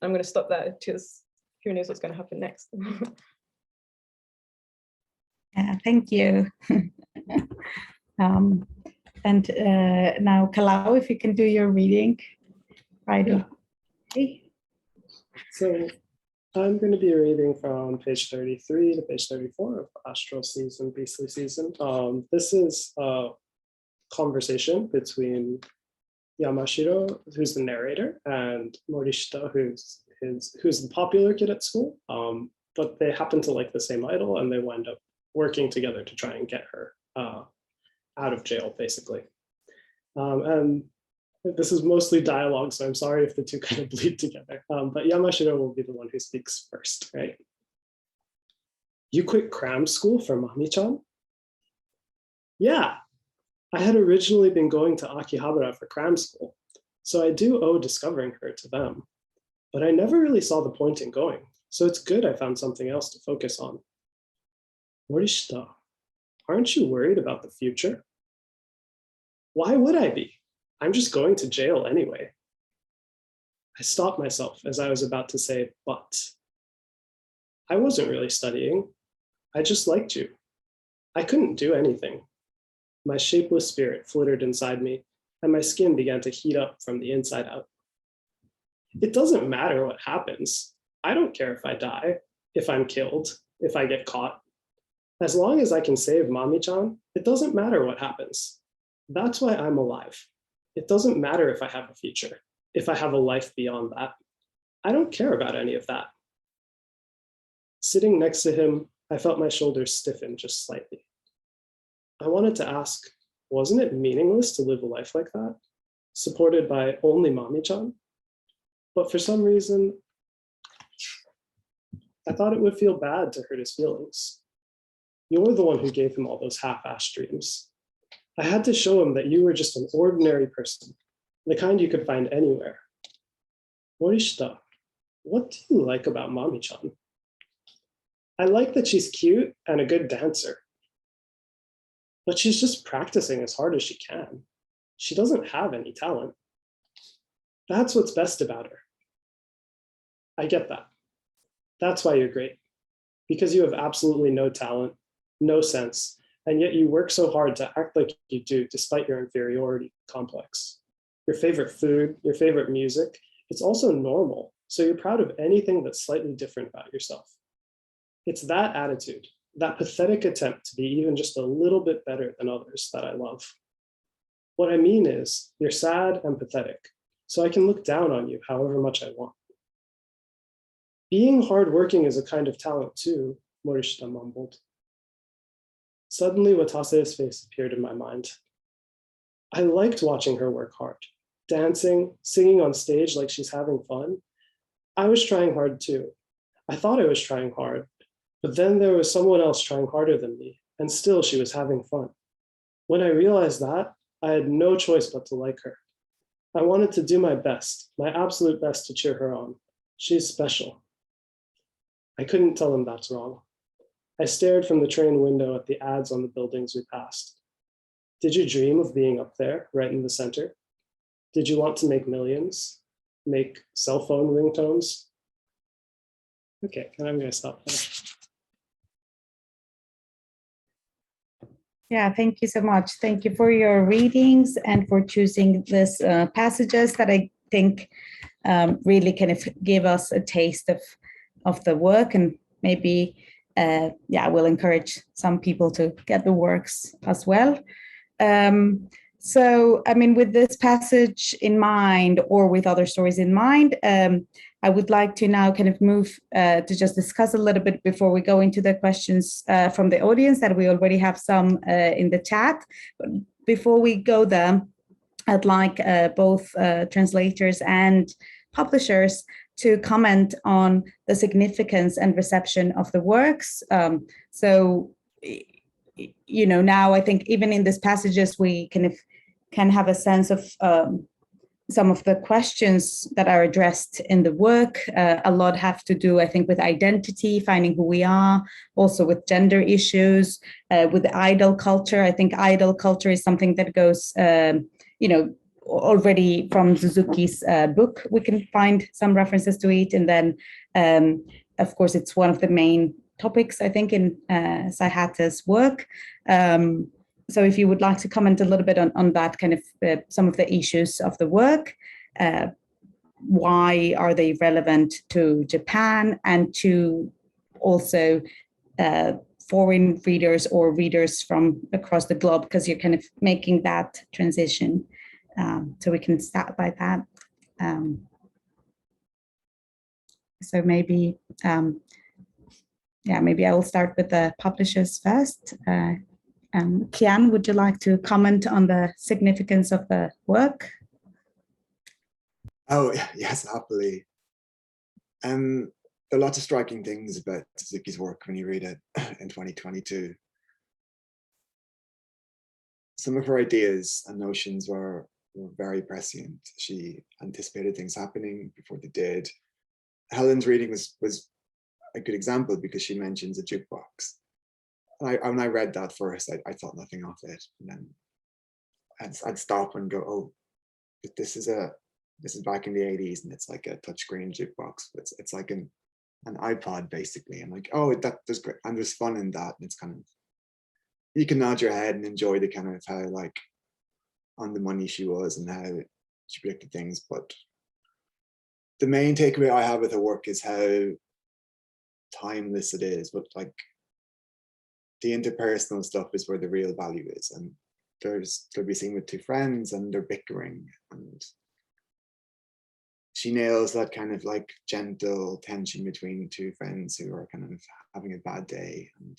going to stop there because who knows what's going to happen next. Thank you. Now, Kalau, if you can do your reading. Right. Yeah. Okay. So I'm going to be reading from page 33 to page 34 of Astral Season, Beastly Season. This is a conversation between Yamashiro, who's the narrator, and Morishita, who's the popular kid at school. But they happen to like the same idol, and they wind up working together to try and get her out of jail, basically. And this is mostly dialogue, so I'm sorry if the two kind of bleed together. But Yamashiro will be the one who speaks first, right? You quit cram school for Mami-chan? Yeah, I had originally been going to Akihabara for cram school, so I do owe discovering her to them. But I never really saw the point in going, so it's good I found something else to focus on. Morishita, aren't you worried about the future? Why would I be? I'm just going to jail anyway. I stopped myself as I was about to say, but. I wasn't really studying. I just liked you. I couldn't do anything. My shapeless spirit flittered inside me, and my skin began to heat up from the inside out. It doesn't matter what happens. I don't care if I die, if I'm killed, if I get caught. As long as I can save Mami-chan, it doesn't matter what happens. That's why I'm alive. It doesn't matter if I have a future, if I have a life beyond that. I don't care about any of that. Sitting next to him, I felt my shoulders stiffen just slightly. I wanted to ask, wasn't it meaningless to live a life like that, supported by only Mami-chan? But for some reason, I thought it would feel bad to hurt his feelings. You're the one who gave him all those half-assed dreams. I had to show him that you were just an ordinary person, the kind you could find anywhere. Morishita, what do you like about Mami-chan? I like that she's cute and a good dancer. But she's just practicing as hard as she can. She doesn't have any talent. That's what's best about her. I get that. That's why you're great. Because you have absolutely no talent, no sense, and yet you work so hard to act like you do despite your inferiority complex. Your favorite food, your favorite music, it's also normal, so you're proud of anything that's slightly different about yourself. It's that attitude, that pathetic attempt to be even just a little bit better than others that I love. What I mean is, you're sad and pathetic, so I can look down on you however much I want. Being hardworking is a kind of talent too, Morishita mumbled. Suddenly, Watase's face appeared in my mind. I liked watching her work hard, dancing, singing on stage like she's having fun. I was trying hard too. I thought I was trying hard, but then there was someone else trying harder than me, and still she was having fun. When I realized that, I had no choice but to like her. I wanted to do my best, my absolute best to cheer her on. She's special. I couldn't tell him that's wrong. I stared from the train window at the ads on the buildings we passed. Did you dream of being up there, right in the center? Did you want to make millions? Make cell phone ringtones? Okay, and I'm gonna stop there. Yeah, thank you so much. Thank you for your readings and for choosing these passages that I think really kind of give us a taste of the work, and maybe will encourage some people to get the works as well. So, I mean, with this passage in mind or with other stories in mind, I would like to now kind of move to just discuss a little bit before we go into the questions from the audience, that we already have some in the chat. But before we go there, I'd like both translators and publishers to comment on the significance and reception of the works. So, you know, now I think even in these passages, we can have a sense of some of the questions that are addressed in the work. A lot have to do, I think, with identity, finding who we are, also with gender issues, with idol culture. I think idol culture is something that goes, you know, already from Suzuki's book, we can find some references to it. And then, of course, it's one of the main topics, I think, in Saihate's work. So if you would like to comment a little bit on that, kind of some of the issues of the work, why are they relevant to Japan and to also foreign readers or readers from across the globe, because you're kind of making that transition. So we can start by that. So maybe, maybe I will start with the publishers first. Kian, would you like to comment on the significance of the work? Oh, yes, happily. There are lots of striking things about Suzuki's work when you read it in 2022. Some of her ideas and notions were very prescient. She anticipated things happening before they did. Helen's reading was a good example because she mentions a jukebox. And when I read that first, I thought nothing of it. And then I'd stop and go, oh, this is back in the 80s and it's like a touchscreen jukebox. It's like an iPod basically. I'm like, oh, there's great, and there's fun in that. And it's kind of, you can nod your head and enjoy the kind of how like on the money she was and how she predicted things. But the main takeaway I have with her work is how timeless it is, but like the interpersonal stuff is where the real value is. And they'll be seen with two friends and they're bickering, and she nails that kind of like gentle tension between two friends who are kind of having a bad day. And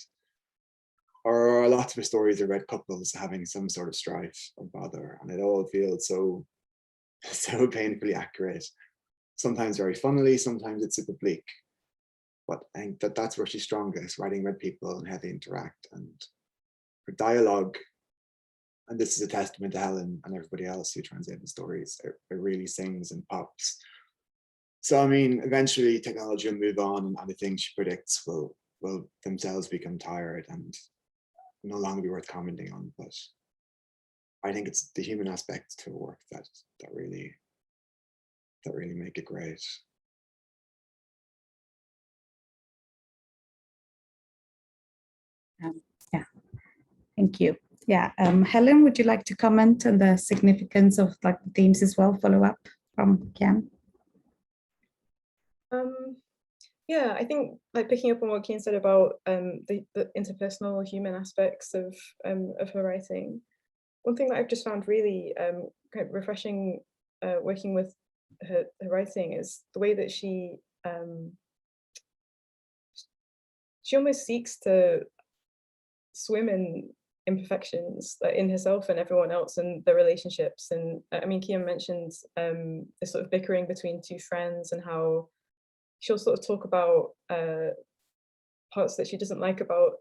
or lots of her stories are about couples having some sort of strife or bother, and it all feels so painfully accurate. Sometimes very funnily, sometimes it's super bleak. But I think that's where she's strongest, writing about people and how they interact. And her dialogue, and this is a testament to Helen and everybody else who translated the stories, it really sings and pops. So I mean, eventually technology will move on, and the things she predicts will themselves become tired and no longer be worth commenting on. But I think it's the human aspects to her work that really make it great. Yeah, thank you. Yeah, Helen, would you like to comment on the significance of like the themes as well? Follow up from Kian. Yeah, I think like picking up on what Kian said about the interpersonal human aspects of her writing. One thing that I've just found really kind of refreshing working with her writing is the way that she almost seeks to swim in imperfections, like in herself and everyone else and their relationships. And I mean, Kian mentioned the sort of bickering between two friends and how she'll sort of talk about parts that she doesn't like about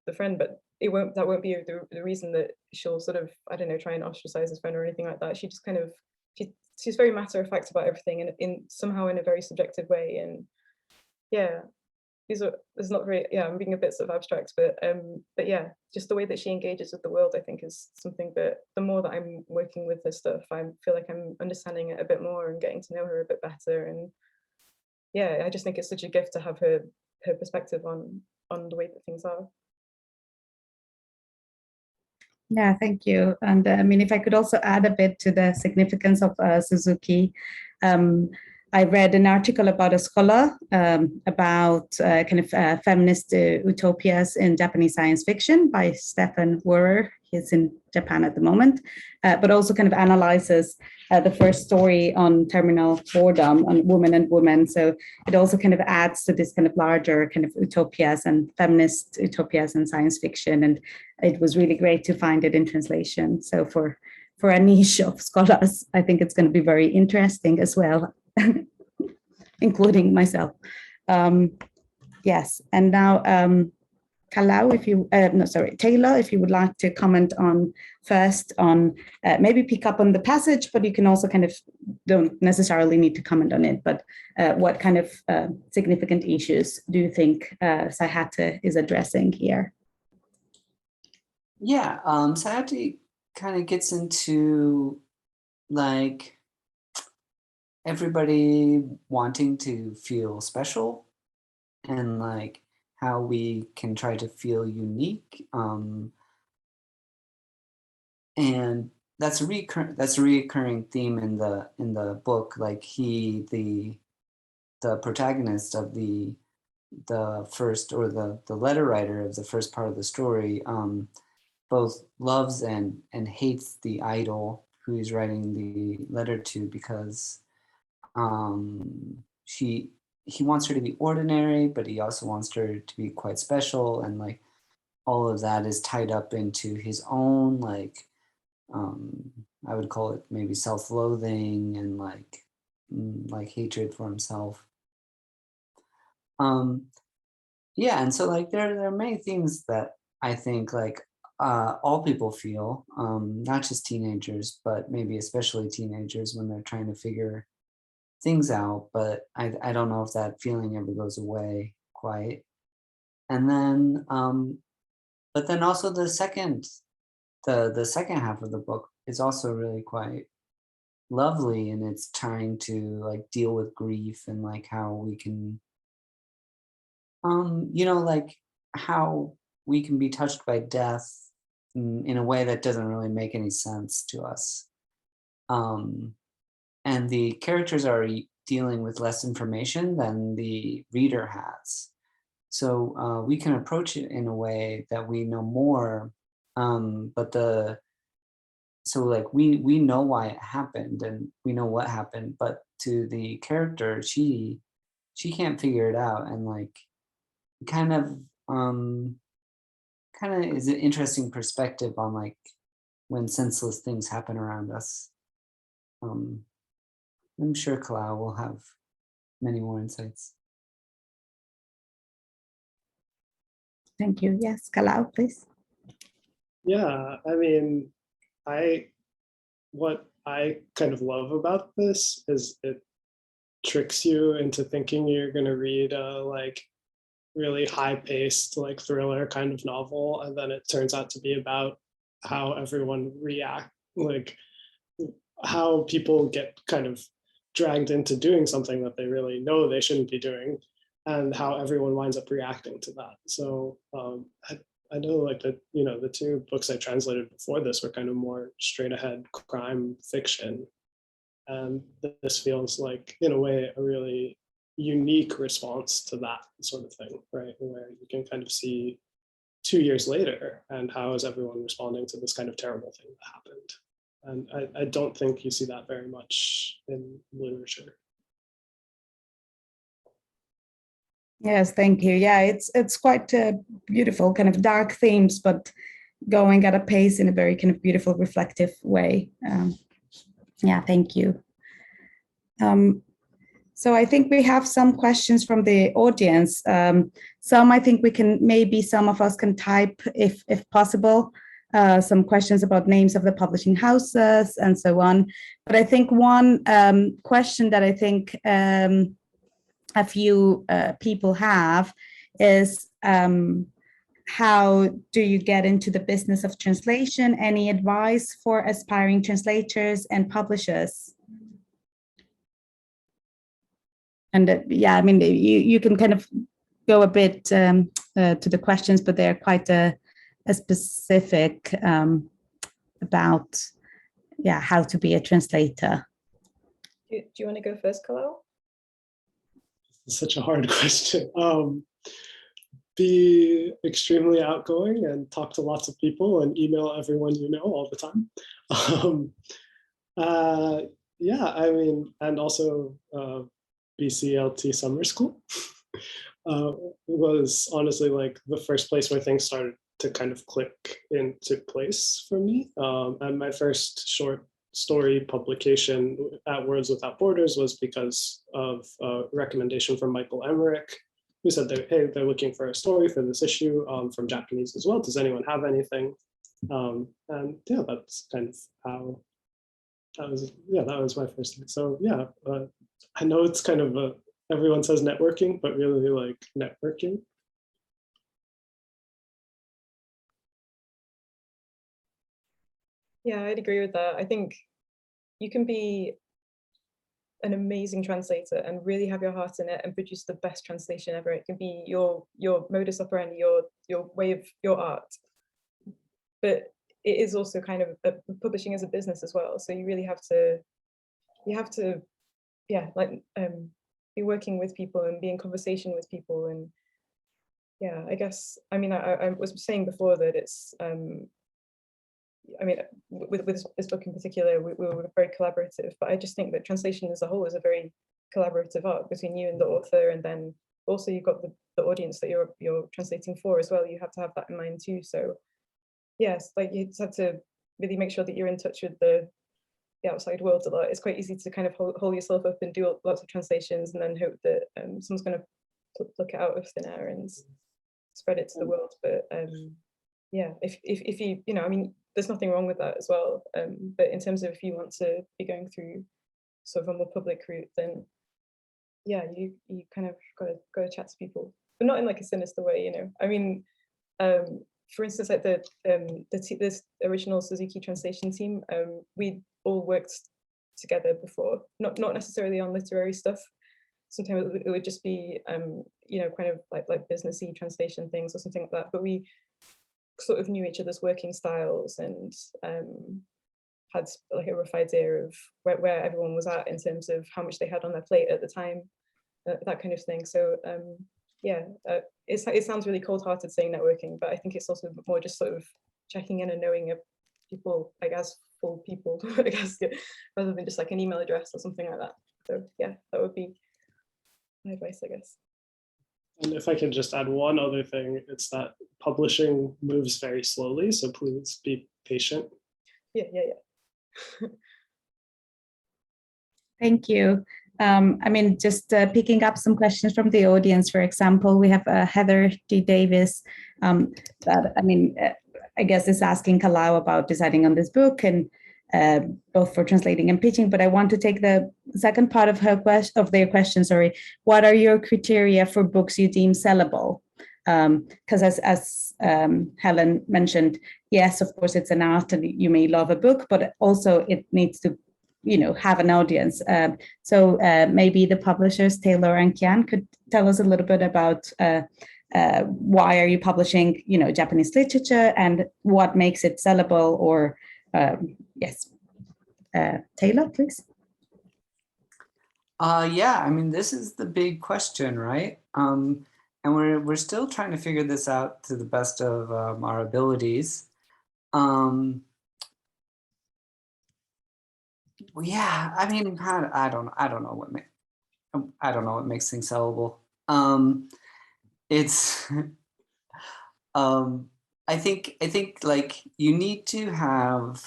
the friend, but that won't be the reason that she'll sort of, I don't know, try and ostracize his friend or anything like that. She just kind of, she's very matter of fact about everything, and in somehow in a very subjective way. And yeah, it's not very, yeah, I'm being a bit sort of abstract, but yeah, just the way that she engages with the world, I think, is something that the more that I'm working with this stuff, I feel like I'm understanding it a bit more and getting to know her a bit better. And yeah, I just think it's such a gift to have her perspective on the way that things are. Yeah, thank you. And I mean, if I could also add a bit to the significance of Suzuki, I read an article about a scholar about kind of feminist utopias in Japanese science fiction by Stefan Wörer. He's in Japan at the moment, but also kind of analyzes the first story on terminal boredom, on woman and woman. So it also kind of adds to this kind of larger kind of utopias and feminist utopias in science fiction. And it was really great to find it in translation. So for a niche of scholars, I think it's going to be very interesting as well, including myself. Yes, and now Kalau, if you, Taylor, if you would like to comment on first on, maybe pick up on the passage, but you can also kind of, don't necessarily need to comment on it, but what kind of significant issues do you think SAIHATE is addressing here? Yeah, SAIHATE kind of gets into like everybody wanting to feel special and like how we can try to feel unique, and that's a recurring theme in the book. Like the protagonist of the first, or the letter writer of the first part of the story, both loves and hates the idol who he's writing the letter to, because he wants her to be ordinary, but he also wants her to be quite special. And like all of that is tied up into his own, like, I would call it maybe self-loathing and like hatred for himself. Yeah, and so like there are many things that I think like all people feel, not just teenagers, but maybe especially teenagers when they're trying to figure things out. But I don't know if that feeling ever goes away quite. And then, but then also the second half of the book is also really quite lovely, and it's trying to like deal with grief and like how we can, you know, like how we can be touched by death in a way that doesn't really make any sense to us. And the characters are dealing with less information than the reader has. So we can approach it in a way that we know more, but so like we know why it happened and we know what happened, but to the character, she can't figure it out, and like kind of is an interesting perspective on like when senseless things happen around us. I'm sure Kalau will have many more insights. Thank you. Yes, Kalau, please. Yeah, I mean, what I kind of love about this is it tricks you into thinking you're going to read a like really high-paced like thriller kind of novel, and then it turns out to be about how everyone react, like how people get kind of dragged into doing something that they really know they shouldn't be doing, and how everyone winds up reacting to that. So I know like that, you know, the two books I translated before this were kind of more straight ahead crime fiction. And this feels like, in a way, a really unique response to that sort of thing, right? Where you can kind of see 2 years later and how is everyone responding to this kind of terrible thing that happened. And I don't think you see that very much in literature. Yes, thank you. Yeah, it's quite beautiful, kind of dark themes, but going at a pace in a very kind of beautiful, reflective way. Yeah, thank you. So I think we have some questions from the audience. Some I think we can, maybe some of us can type if possible, some questions about names of the publishing houses and so on. But I think one question that I think a few people have is how do you get into the business of translation? Any advice for aspiring translators and publishers? And yeah, I mean, you can kind of go a bit to the questions, but they're quite a specific about, yeah, how to be a translator. Do you want to go first, Kalau? It's such a hard question. Be extremely outgoing and talk to lots of people and email everyone you know all the time. Yeah, I mean, and also BCLT summer school was honestly like the first place where things started to kind of click into place for me. And my first short story publication at Words Without Borders was because of a recommendation from Michael Emmerich, who said that, hey, they're looking for a story for this issue from Japanese as well. Does anyone have anything? And yeah, that's kind of how that was my first thing. So yeah, I know it's kind of everyone says networking, but really like networking. Yeah, I'd agree with that. I think you can be an amazing translator and really have your heart in it and produce the best translation ever. It can be your modus operandi, your way of your art. But it is also kind of publishing as a business as well. So you really have to, yeah, like be working with people and be in conversation with people. And yeah, I guess, I mean, I was saying before that it's, I mean, with this book in particular, we were very collaborative, but I just think that translation as a whole is a very collaborative art between you and the author, and then also you've got the audience that you're translating for as well. You have to have that in mind too. So yes, like you just have to really make sure that you're in touch with the outside world a lot. It's quite easy to kind of hold yourself up and do lots of translations and then hope that someone's going to pluck it out of thin air and spread it to the world. But yeah, if you know, I mean, there's nothing wrong with that as well. But in terms of if you want to be going through sort of a more public route, then yeah, you kind of got to chat to people, but not in like a sinister way, you know. I mean, for instance, like this original Suzuki translation team, we all worked together before, not necessarily on literary stuff. Sometimes it would just be, you know, kind of like businessy translation things or something like that. But we sort of knew each other's working styles and had like a rough idea of where everyone was at in terms of how much they had on their plate at the time, that kind of thing. So yeah, it sounds really cold-hearted saying networking, but I think it's also more just sort of checking in and knowing people, I guess, full people, I guess, rather than just like an email address or something like that. So yeah, that would be my advice, I guess. And if I could just add one other thing, it's that publishing moves very slowly, so please be patient. Yeah. Thank you. I mean, just picking up some questions from the audience, for example, we have Heather D. Davis that, I mean, I guess is asking Kalau about deciding on this book and both for translating and pitching, but I want to take the second part of their question, sorry. What are your criteria for books you deem sellable? Because as Helen mentioned, yes, of course, it's an art and you may love a book, but also it needs to, you know, have an audience. So maybe the publishers, Taylor and Kian, could tell us a little bit about why are you publishing, you know, Japanese literature and what makes it sellable, or yes. Taylor, please. Yeah, I mean, this is the big question, right? And we're still trying to figure this out to the best of our abilities. Yeah, I mean, I don't know what makes things sellable. It's I think like you need to have,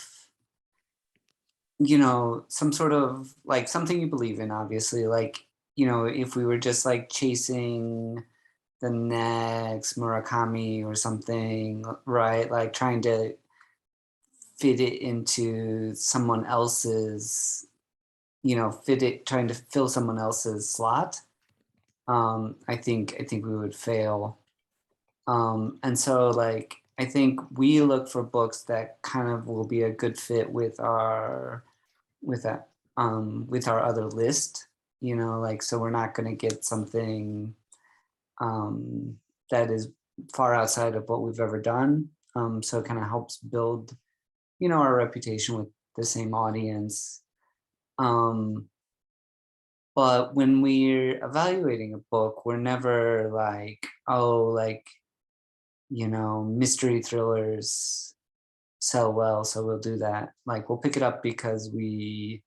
you know, some sort of like something you believe in, obviously. Like, you know, if we were just like chasing the next Murakami or something, right? Like trying to fit it into someone else's, you know, trying to fill someone else's slot. I think we would fail. And so like, I think we look for books that kind of will be a good fit with our other list, you know, like, so we're not going to get something that is far outside of what we've ever done. So it kind of helps build, you know, our reputation with the same audience. But when we're evaluating a book, we're never like, oh, like, you know, mystery thrillers sell well, so we'll do that. Like, we'll pick it up because we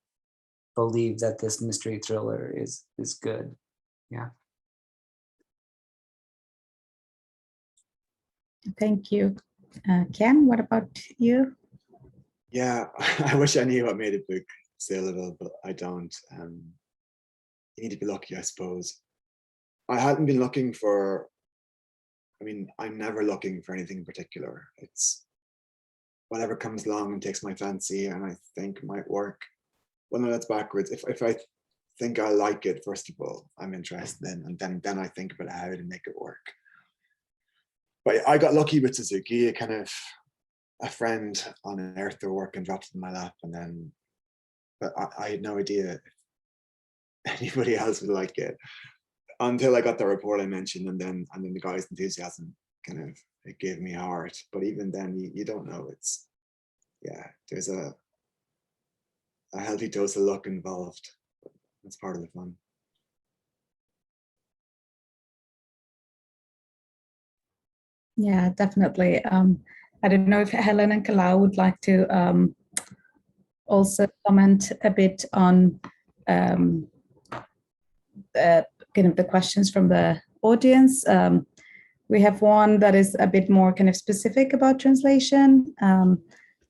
believe that this mystery thriller is good. Yeah. Thank you. Ken, what about you? Yeah, I wish I knew what made a book saleable, but I don't. You need to be lucky, I suppose. I hadn't been looking for, I mean, I'm never looking for anything in particular. It's whatever comes along and takes my fancy and I think might work. Well, no, that's backwards. If I think I like it, first of all, I'm interested in, and then I think about how to make it work. But I got lucky with Suzuki. Kind of a friend unearthed their work and dropped it in my lap, and then, but I had no idea if anybody else would like it until I got the report I mentioned, and then the guy's enthusiasm kind of, it gave me heart. But even then, you don't know. It's, yeah, there's a healthy dose of luck involved. That's part of the fun. Yeah, definitely. I don't know if Helen and Kalau would like to also comment a bit on kind of the questions from the audience. We have one that is a bit more kind of specific about translation. Can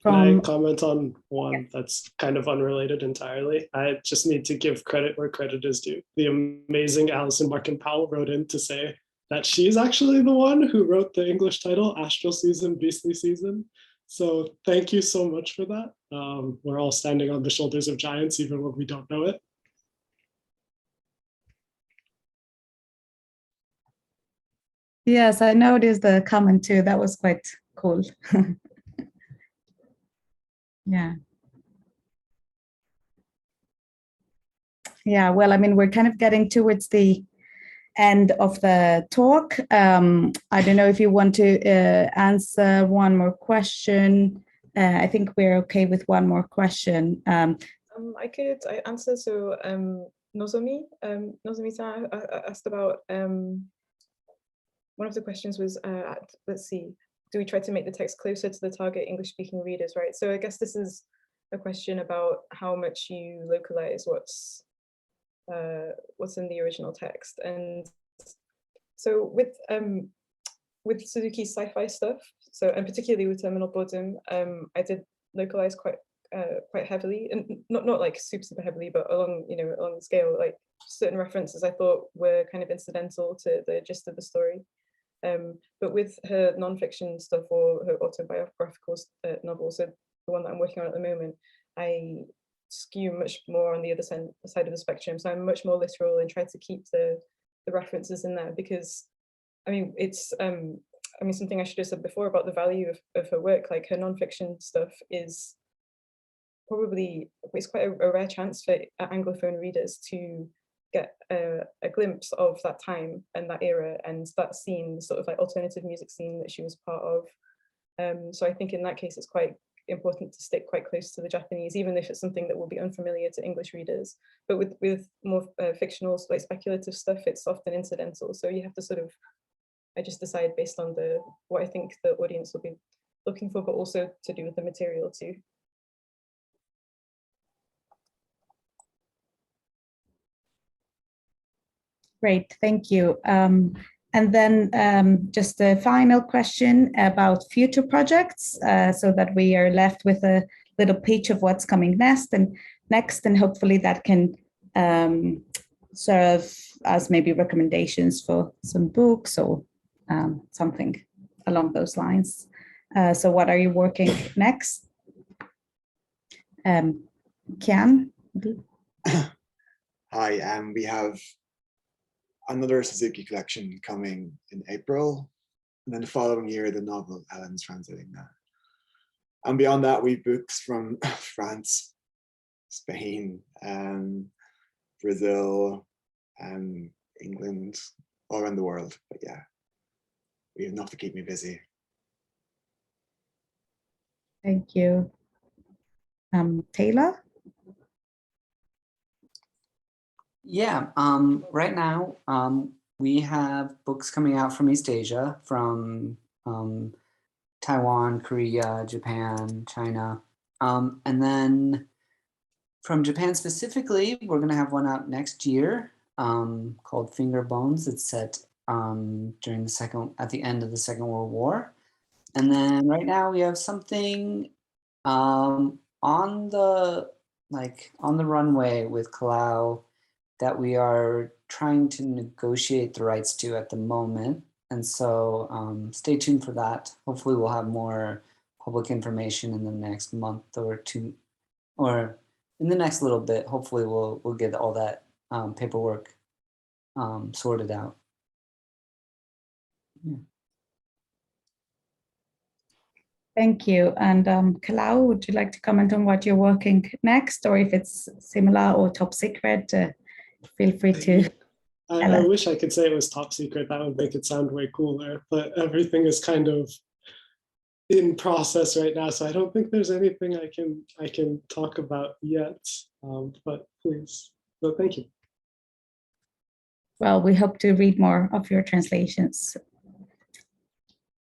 I comment on one that's kind of unrelated entirely? I just need to give credit where credit is due. The amazing Alison Markin Powell wrote in to say that she's actually the one who wrote the English title, Astral Season, Beastly Season. So thank you so much for that. We're all standing on the shoulders of giants, even when we don't know it. Yes, I noticed the comment too. That was quite cool. Yeah. Yeah, well, I mean, we're kind of getting towards the end of the talk. I don't know if you want to answer one more question. I think we're okay with one more question. I answer. So Nozomi-san asked about, one of the questions was, let's see, do we try to make the text closer to the target English-speaking readers, right? So I guess this is a question about how much you localize what's in the original text. And so with Suzuki's sci-fi stuff, so and particularly with Terminal Boredom, I did localize quite heavily, and not like super heavily, but along the scale. Like certain references I thought were kind of incidental to the gist of the story. But with her nonfiction stuff or her autobiographical novel, so the one that I'm working on at the moment, I skew much more on the other side of the spectrum. So I'm much more literal and try to keep the references in there, because I mean it's something I should have said before about the value of her work. Like her nonfiction stuff is probably, it's quite a rare chance for Anglophone readers to get a glimpse of that time and that era and that scene, sort of like alternative music scene that she was part of. So I think in that case, it's quite important to stick quite close to the Japanese, even if it's something that will be unfamiliar to English readers. But with more fictional, like speculative stuff, it's often incidental. So you have to sort of, I just decide based on what I think the audience will be looking for, but also to do with the material too. Great, thank you. And then just a final question about future projects, so that we are left with a little pitch of what's coming next, and hopefully that can serve as maybe recommendations for some books or something along those lines. So what are you working next? Kian? Hi, we have another Suzuki collection coming in April, and then the following year, the novel Ellen's translating that. And beyond that, we have books from France, Spain, Brazil, England, all around the world. But yeah, we have enough to keep me busy. Thank you. Taylor? Yeah, right now we have books coming out from East Asia, from Taiwan, Korea, Japan, China. And then from Japan specifically, we're gonna have one out next year called Finger Bones. It's set during at the end of the Second World War. And then right now we have something on the runway with Kalau that we are trying to negotiate the rights to at the moment. And so stay tuned for that. Hopefully we'll have more public information in the next month or two, or in the next little bit. Hopefully we'll get all that paperwork sorted out. Yeah. Thank you. And Kalau, would you like to comment on what you're working next, or if it's similar or top secret? Feel free to. I wish I could say it was top secret. That would make it sound way cooler, but everything is kind of in process right now. So I don't think there's anything I can talk about yet, but please, no, thank you. Well, we hope to read more of your translations.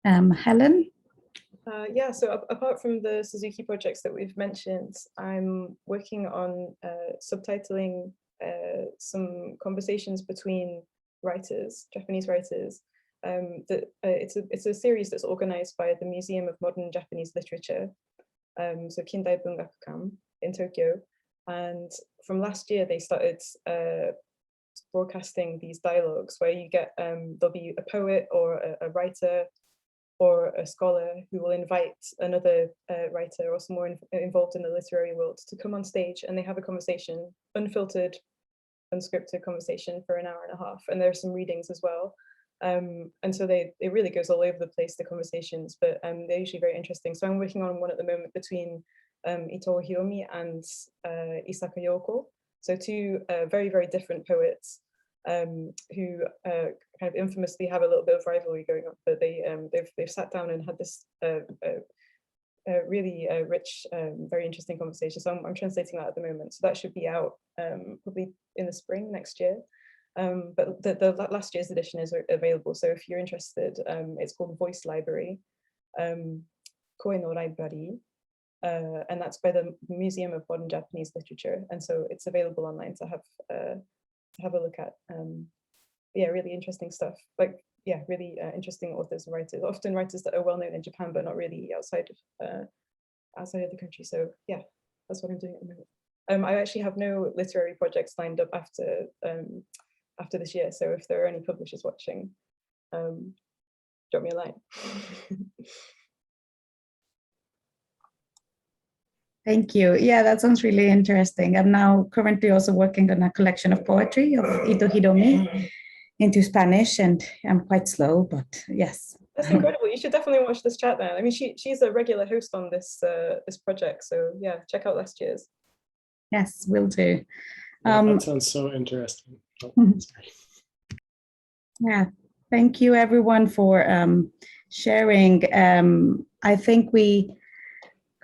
Helen? Yeah, so apart from the Suzuki projects that we've mentioned, I'm working on subtitling some conversations between writers, Japanese writers. It's a series that's organized by the Museum of Modern Japanese Literature, so Kindai Bungakukan in Tokyo. And from last year, they started broadcasting these dialogues where you get, there'll be a poet or a writer or a scholar who will invite another writer or someone involved in the literary world to come on stage, and they have a conversation, unfiltered, unscripted conversation for an hour and a half. And there are some readings as well. And so it really goes all over the place, the conversations, but they're usually very interesting. So I'm working on one at the moment between Ito Hiromi and Isaka Yoko. So two very, very different poets who kind of infamously have a little bit of rivalry going on, but they've sat down and had this really rich, very interesting conversation. So I'm translating that at the moment. So that should be out probably in the spring next year. But the last year's edition is available. So if you're interested, it's called Voice Library, Koe no Library, and that's by the Museum of Modern Japanese Literature. And so it's available online to have a look at. Yeah, really interesting stuff. Like, yeah, really interesting authors and writers, often writers that are well known in Japan, but not really outside of the country. So yeah, that's what I'm doing at the moment. I actually have no literary projects lined up after this year. So if there are any publishers watching, drop me a line. Thank you. Yeah, that sounds really interesting. I'm now currently also working on a collection of poetry of Ito Hiromi into Spanish, and I'm quite slow, but yes. That's incredible. You should definitely watch this chat then. I mean, she's a regular host on this this project. So yeah, check out last year's. Yes, will do. That sounds so interesting. Oh, sorry. Yeah, thank you everyone for sharing. I think we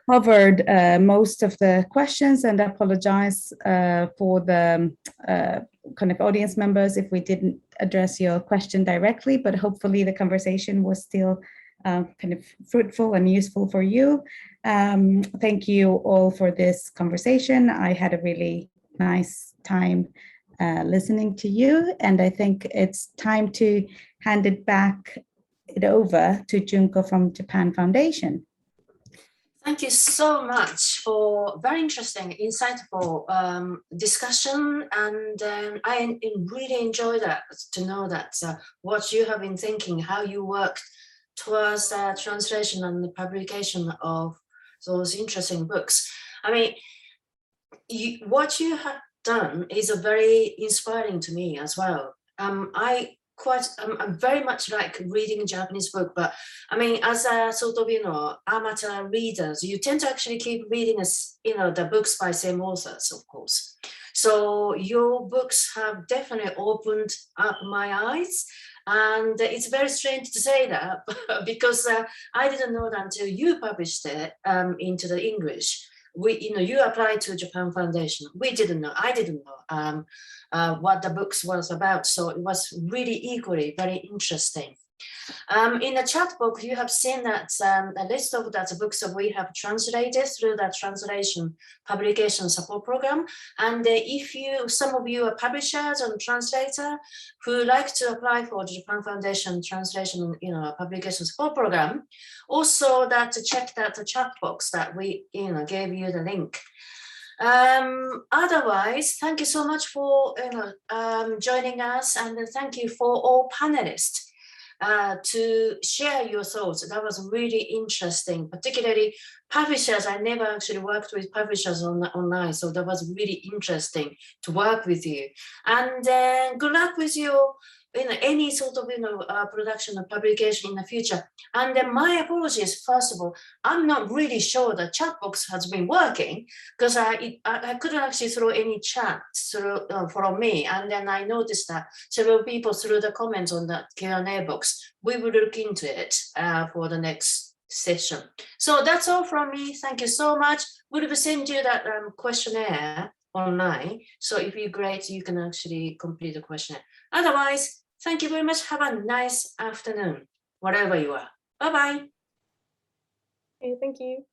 covered most of the questions, and I apologize for the kind of audience members if we didn't address your question directly, but hopefully the conversation was still kind of fruitful and useful for you. Thank you all for this conversation. I had a really nice time listening to you, and I think it's time to hand it over to Junko from Japan Foundation. Thank you so much for very interesting, insightful discussion, and I really enjoy that, to know that what you have been thinking, how you worked towards the translation and the publication of those interesting books. I mean, what you have done is very inspiring to me as well. I'm very much like reading Japanese book, but I mean, as a sort of, amateur readers, you tend to actually keep reading, the books by same authors, of course. So your books have definitely opened up my eyes. And it's very strange to say that because I didn't know that until you published it into the English. You applied to Japan Foundation. We didn't know. I didn't know what the books was about. So it was really equally very interesting. In the chat book, you have seen that a list of the books that we have translated through the translation publication support program. And if some of you are publishers and translator who like to apply for the Japan Foundation translation, publication support program, also that check that the chat box that we, gave you the link. Otherwise, thank you so much for joining us, and thank you for all panelists. To share your thoughts. That was really interesting, particularly publishers. I never actually worked with publishers online, so that was really interesting to work with you. And good luck with your, any sort of, production or publication in the future. And then my apologies, first of all, I'm not really sure the chat box has been working because I couldn't actually throw any chat through from me. And then I noticed that several people threw the comments on that Q&A box. We will look into it for the next session. So that's all from me. Thank you so much. We'll send you that questionnaire online. So if you're great, you can actually complete the questionnaire. Otherwise, thank you very much. Have a nice afternoon, wherever you are. Bye-bye. Okay, thank you.